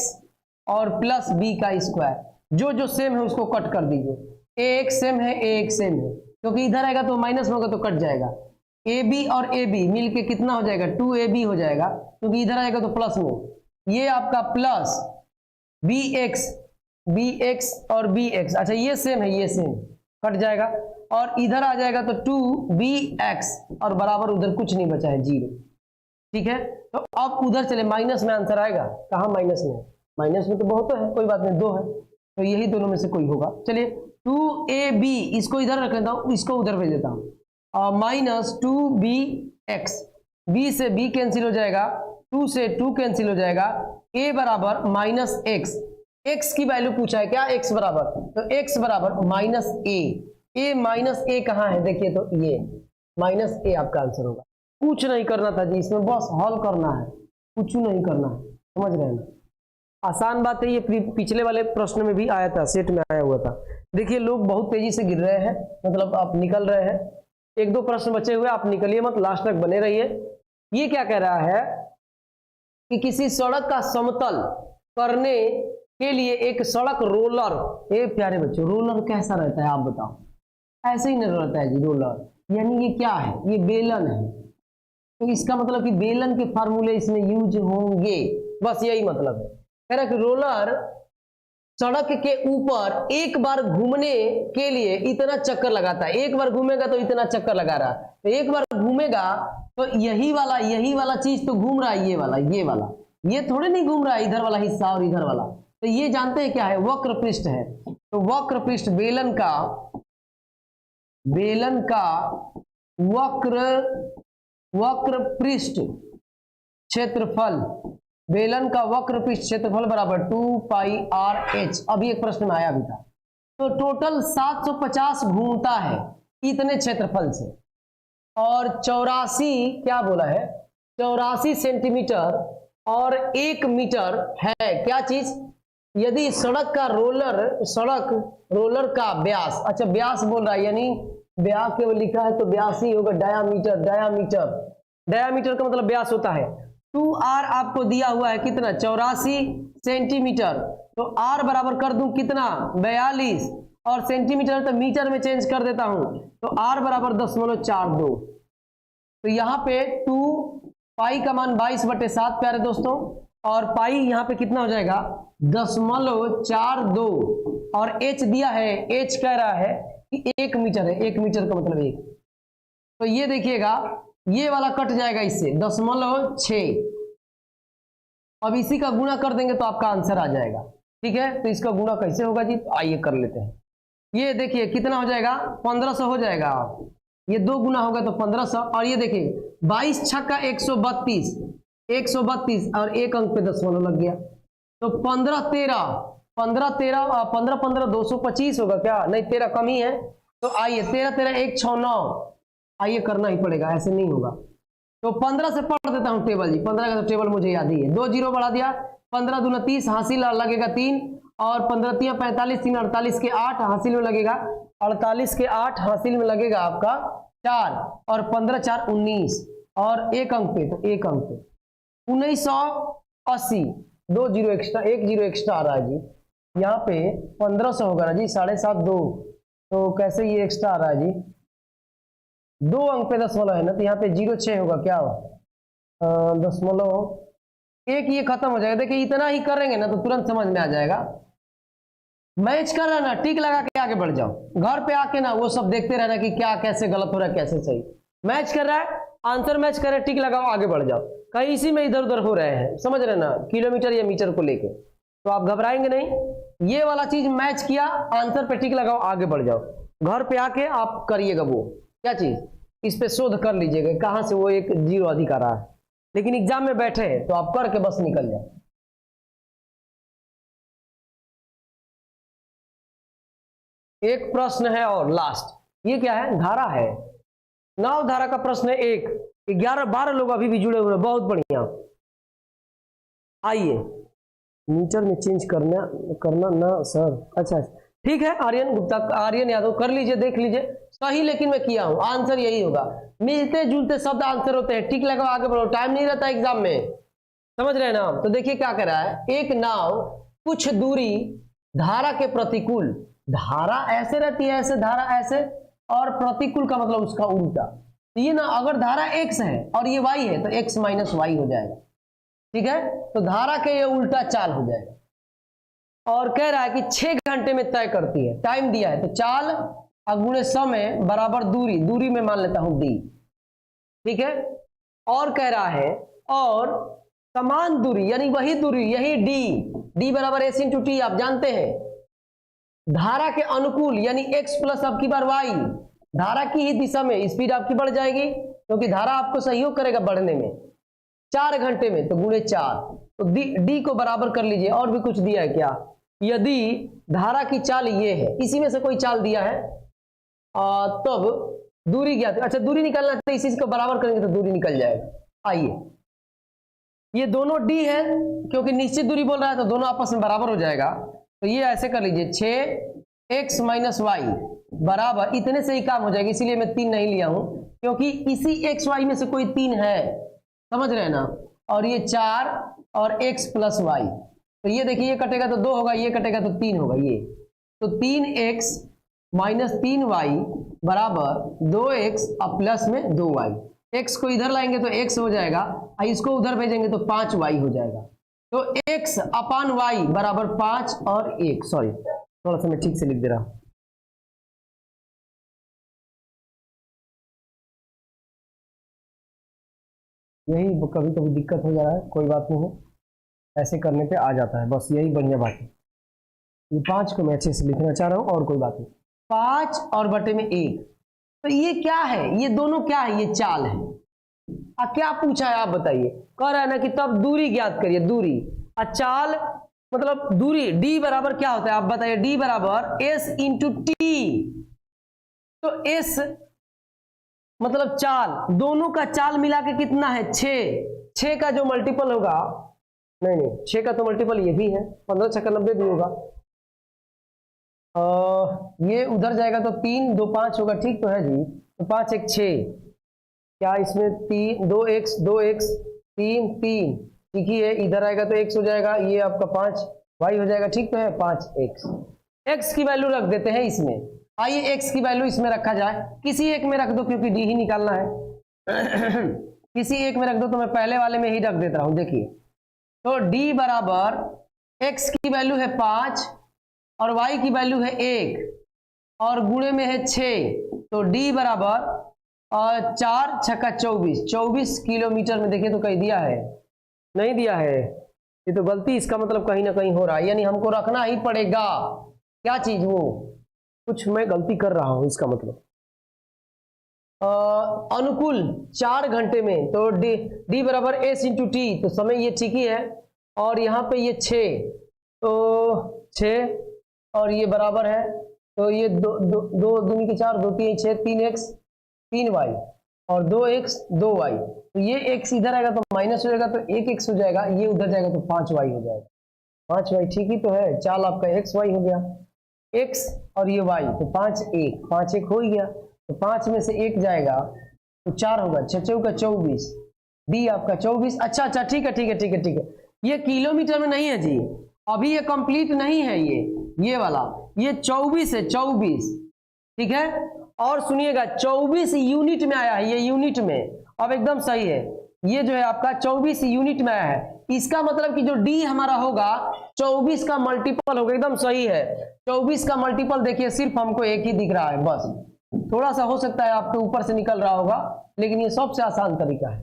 और प्लस B²। जो सेम है उसको कट कर दीजिए, AX सेम है, AX सेम है, क्योंकि इधर आएगा तो माइनस में होगा तो कट जाएगा। AB और AB मिलके कितना हो जाएगा 2AB हो जाएगा, क्योंकि इधर आएगा तो प्लस में, ये आपका प्लस BX और BX, अच्छा ये सेम है, ये सेम कट जाएगा, और इधर आ जाएगा तो 2BX और बराबर उधर कुछ नहीं बचा है 0, ठीक है। तो अब उधर चले, माइनस में आंसर आएगा, कहाँ माइनस में, माइनस में तो बहुत है, कोई बात नहीं, 2 है, तो यही दोनों में से कोई होगा। चलिए 2AB इसको इधर रख लेता हूँ, इसको उधर भेज देता हूँ, माइनस 2BX, B से B कैंसिल हो जाएगा, 2 से 2 कैंसिल हो जाएगा, a बराबर माइनस एक्स, x की वैल्यू पूछा है क्या, x बराबर, तो x बराबर माइनस ए माइनस ए कहाँ है देखिए, तो ये माइनस ए आपका आंसर होगा। कुछ नहीं करना था जी इसमें, बस हल करना है, कुछ नहीं करना है, समझ रहे हैं ना, आसान बात है। ये पिछले वाले प्रश्न में भी आया था, सेट में आया हुआ था। देखिए लोग बहुत तेजी से गिर रहे हैं, मतलब आप निकल रहे हैं, 1-2 प्रश्न बचे हुए, आप निकलिए मत, लास्ट तक बने रहिए। ये क्या कह रहा है कि किसी सड़क का समतल करने के लिए एक सड़क रोलर, ये प्यारे बच्चों रोलर कैसा रहता है आप बताओ, ऐसे ही नहीं रहता है जी रोलर, यानी ये क्या है, ये बेलन है, तो इसका मतलब कि बेलन के फार्मूले इसमें यूज होंगे, बस यही मतलब है। कह रहा है कि रोलर सड़क के ऊपर एक बार घूमने के लिए इतना चक्कर लगाता है, एक बार घूमेगा तो इतना चक्कर लगा रहा है, तो एक बार घूमेगा तो यही वाला चीज तो घूम रहा है, ये थोड़े नहीं घूम रहा है, इधर वाला हिस्सा और इधर वाला, तो ये जानते हैं क्या है, वक्र पृष्ठ है। तो वक्र पृष्ठ बेलन का वक्र पृष्ठ क्षेत्रफल, बेलन का वक्र पृष्ठ क्षेत्रफल बराबर 2 पाई आर एच। अभी एक प्रश्न में आया भी था, तो टोटल 750 घूमता है इतने क्षेत्रफल से, और 84 क्या बोला है, 84 सेंटीमीटर और 1 मीटर है क्या चीज, यदि सड़क रोलर का व्यास, अच्छा व्यास बोल रहा है, यानी व्यास केवल लिखा है तो व्यास ही होगा, डायामीटर का मतलब व्यास होता है। 2r आपको दिया हुआ है कितना, 84 सेंटीमीटर, तो r बराबर कर दूं कितना 42, और सेंटीमीटर तो मीटर में चेंज कर देता हूं, तो r बराबर 0.42, तो यहाँ पे 2 पाई का मान 22/7 प्यारे दोस्तों, और पाई यहाँ पे कितना हो जाएगा 0.42, और h दिया है, h कह रहा है कि 1 मीटर है, 1 मीटर का मतलब 1, तो ये देखिएगा ये वाला कट जाएगा इससे 0.6, अब इसी का गुणा कर देंगे तो आपका आंसर आ जाएगा, ठीक है। तो इसका गुणा कैसे होगा जी, आइए कर लेते हैं। ये देखिए कितना हो जाएगा 1500 हो जाएगा, ये 2 गुना होगा तो 1500, और ये देखिए 22 छक्का 132 और 1 अंक पे दशमलव लग गया, तो 15 225 होगा क्या, नहीं 13 कम ही है, तो आइए 13 169, आइए करना ही पड़ेगा, ऐसे नहीं होगा, तो 15 से पढ़ देता हूं टेबल जी, 15 का तो टेबल मुझे याद ही है, 2 जीरो बढ़ा दिया, 15 दूना 30, हासिल लगेगा 3, और 15 3 45, 3 48 के 8 हासिल में लगेगा 48 के 8 हासिल में लगेगा आपका 4, और 15 4 19, और 1 अंक पे, तो 1 अंक पे 1980, 2 जीरो एक्स्ट्रा, 1 जीरो एक्स्ट्रा आ रहा है जी, यहाँ पे 1500 होगा ना जी, 7.5 2, तो कैसे ये एक्स्ट्रा आ रहा है जी, 2 अंक पे दशमलव है ना, तो यहाँ पे 06 होगा क्या, दशमलव 1, ये खत्म हो जाएगा। देखिए इतना ही करेंगे ना तो तुरंत समझ में आ जाएगा, मैच कर रहा ना, टिक लगा के आगे बढ़ जाओ, घर पे आके ना वो सब देखते रहना कि क्या कैसे गलत हो रहा है कैसे सही, मैच कर रहा है, आंसर मैच कर रहा है, टिक लगाओ आगे बढ़ जाओ, कहीं इसी में इधर उधर हो रहे हैं, समझ रहे ना, किलोमीटर या मीटर को लेके, तो आप घबराएंगे नहीं, ये वाला चीज मैच किया, आंसर पे टिक लगाओ आगे बढ़ जाओ, घर पे आके आप करिएगा वो क्या चीज, इस पे शोध कर लीजिएगा कहां से वो 1 जीरो अधिक आ रहा है, लेकिन एग्जाम में बैठे हैं तो आप करके बस निकल जाए। एक प्रश्न है और लास्ट, ये क्या है, धारा है, नाव धारा का प्रश्न है, 11-12 लोग अभी भी जुड़े हुए हैं, बहुत बढ़िया। आइए मीटर में चेंज करना ना सर, अच्छा ठीक है, आर्यन यादव कर लीजिए, देख लीजिए सही, लेकिन मैं किया हूं, आंसर यही होगा, मिलते जुलते शब्द आंसर होते हैं, टिक लगाओ आगे बढ़ो, टाइम नहीं रहता एग्जाम में, समझ रहे हैं ना। तो देखिए क्या कर रहा है, एक नाव कुछ दूरी धारा के प्रतिकूल, धारा ऐसे रहती है ऐसे, धारा ऐसे, और प्रतिकूल का मतलब उसका उल्टा, तो ये ना अगर धारा x है और ये y है तो x माइनस वाई हो जाएगा, ठीक है, तो धारा के ये उल्टा चाल हो जाएगा, और कह रहा है कि 6 घंटे में तय करती है, टाइम दिया है, तो चाल अगुणे समय बराबर दूरी में मान लेता हूं d, ठीक है, और कह रहा है और समान दूरी यानी वही दूरी, यही d बराबर s इंटू टी, आप जानते हैं, धारा के अनुकूल यानी x प्लस अब की बार y, धारा की ही दिशा में स्पीड आपकी बढ़ जाएगी, क्योंकि धारा आपको सहयोग करेगा बढ़ने में, 4 घंटे में तो गुणे 4, तो डी को बराबर कर लीजिए। और भी कुछ दिया है क्या? यदि धारा की चाल ये है, इसी में से कोई चाल दिया है, तब दूरी ज्ञात। अच्छा, दूरी निकालना है तो इसी को बराबर करेंगे तो दूरी निकल जाएगा। आइए, ये दोनों डी है, क्योंकि निश्चित दूरी बोल रहा है तो दोनों आपस में बराबर हो जाएगा। तो ये ऐसे कर लीजिए, 6x माइनस वाई बराबर, इतने से ही काम हो जाएगा, इसीलिए मैं 3 नहीं लिया हूं, क्योंकि इसी एक्स वाई में से कोई 3 है, समझ रहे हैं ना। और ये 4 और x प्लस वाई, तो ये देखिए, ये कटेगा तो 2 होगा, ये कटेगा तो 3 होगा। ये तो 3x माइनस 3y बराबर 2x और प्लस में 2y। x को इधर लाएंगे तो x हो जाएगा, और इसको उधर भेजेंगे तो 5y हो जाएगा। तो x अपान y बराबर 5 और 1, सॉरी थोड़ा सा मैं ठीक से लिख दे रहा हूं। यही कभी कभी दिक्कत हो जा रहा है, कोई बात नहीं है, ऐसे करने पे आ जाता है, बस यही बढ़िया बात है। ये 5 को मैं अच्छे से लिखना चाह रहा हूं, और कोई बात नहीं। 5 और बटे में 1, तो ये क्या है? ये दोनों क्या है? ये चाल है। क्या पूछा है आप बताइए? कह रहा है ना कि तब दूरी ज्ञात करिए, दूरी। चाल मतलब दूरी, डी बराबर क्या होता है आप बताइए? डी बराबर एस इंटू टी। तो एस मतलब चाल, दोनों का चाल मिला के कितना है? 6 का जो मल्टीपल होगा, नहीं 6 का तो मल्टीपल ये भी है, 15 6 90 भी होगा। ये उधर जाएगा तो 3 2 5 होगा, ठीक तो है जी। तो 5 1 6, क्या इसमें 3 2x 3 3, ठीक ही है। इधर आएगा तो x हो जाएगा, ये आपका 5y हो जाएगा, ठीक तो है। 5x, x की वैल्यू रख देते हैं इसमें। आइए x की वैल्यू इसमें रखा जाए, किसी एक में रख दो, क्योंकि d ही निकालना है। किसी एक में रख दो, तो मैं पहले वाले में ही रख देता हूं। देखिए, तो d बराबर x की वैल्यू है 5 और y की वैल्यू है 1 और गुणे में है 6, तो d बराबर 4 छक्का 24 किलोमीटर में। देखिए तो कहीं दिया है? नहीं दिया है, ये तो गलती, इसका मतलब कहीं ना कहीं हो रहा है, यानी हमको रखना ही पड़ेगा। क्या चीज? वो कुछ मैं गलती कर रहा हूं, इसका मतलब अनुकूल 4 घंटे में, तो डी बराबर एस इंटू टी, तो समय ये ठीक ही है। और यहाँ पे ये 6, तो 6 और ये बराबर है, तो ये 2 दूनी के 4, 2 3 6, 3x 3y और 2x 2y, तो ये x इधर आएगा तो माइनस हो जाएगा, तो 1x हो जाएगा, ये उधर जाएगा तो 5y हो जाएगा। 5y ठीक ही तो है, चाल आपका xy हो गया, x और ये y, तो 5 1 हो ही गया, तो 5 में से 1 जाएगा तो 4 होगा, 6 चौका 24, डी आपका 24। अच्छा ठीक है। ये किलोमीटर में नहीं है जी, अभी ये कंप्लीट नहीं है, ये वाला, ये 24 है, 24, ठीक है। और सुनिएगा, 24 यूनिट में आया है, ये यूनिट में, अब एकदम सही है। ये जो है आपका 24 यूनिट में आया है, इसका मतलब कि जो डी हमारा होगा 24 का मल्टीपल होगा, एकदम सही है। 24 का मल्टीपल देखिए, सिर्फ हमको एक ही दिख रहा है, बस थोड़ा सा हो सकता है आपके ऊपर से निकल रहा होगा, लेकिन ये सबसे आसान तरीका है।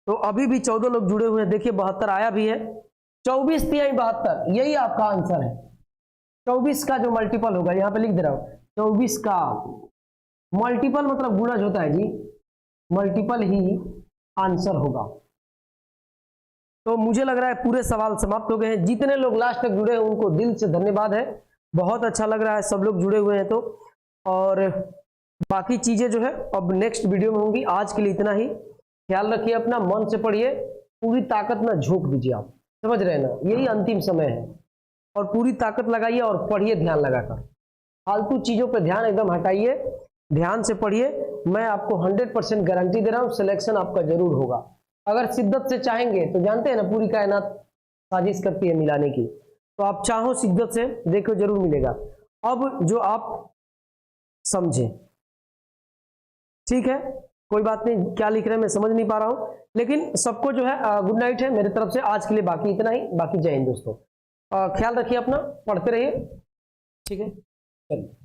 तो अभी भी 14 लोग जुड़े हुए हैं, देखिए 72 आया भी है, 24 3 72, यही आपका आंसर है। 24 का जो मल्टीपल होगा, यहाँ पे लिख दे रहा हूं, 24 का मल्टीपल मतलब गुणज होता है जी, मल्टीपल ही आंसर होगा। तो मुझे लग रहा है पूरे सवाल समाप्त हो गए हैं। जितने लोग लास्ट तक जुड़े हैं उनको दिल से धन्यवाद है, बहुत अच्छा लग रहा है सब लोग जुड़े हुए हैं। तो और बाकी चीजें जो है अब नेक्स्ट वीडियो में होंगी। आज के लिए इतना ही, ख्याल रखिए अपना, मन से पढ़िए, पूरी ताकत ना झोंक दीजिए, आप समझ रहे हैं ना, यही अंतिम समय है। और पूरी ताकत लगाइए और पढ़िए ध्यान लगाकर, फालतू चीजों पर ध्यान एकदम हटाइए, ध्यान से पढ़िए। मैं आपको 100% गारंटी दे रहा हूँ, सिलेक्शन आपका जरूर होगा। अगर शिद्दत से चाहेंगे तो जानते हैं ना, पूरी कायनात साजिश करती है मिलाने की, तो आप चाहो शिद्दत से देखो, जरूर मिलेगा। अब जो आप समझे, ठीक है, कोई बात नहीं, क्या लिख रहे हैं मैं समझ नहीं पा रहा हूं, लेकिन सबको जो है गुड नाइट है मेरी तरफ से आज के लिए। बाकी इतना ही, बाकी जय हिंद दोस्तों, ख्याल रखिए अपना, पढ़ते रहिए, ठीक है, चलिए।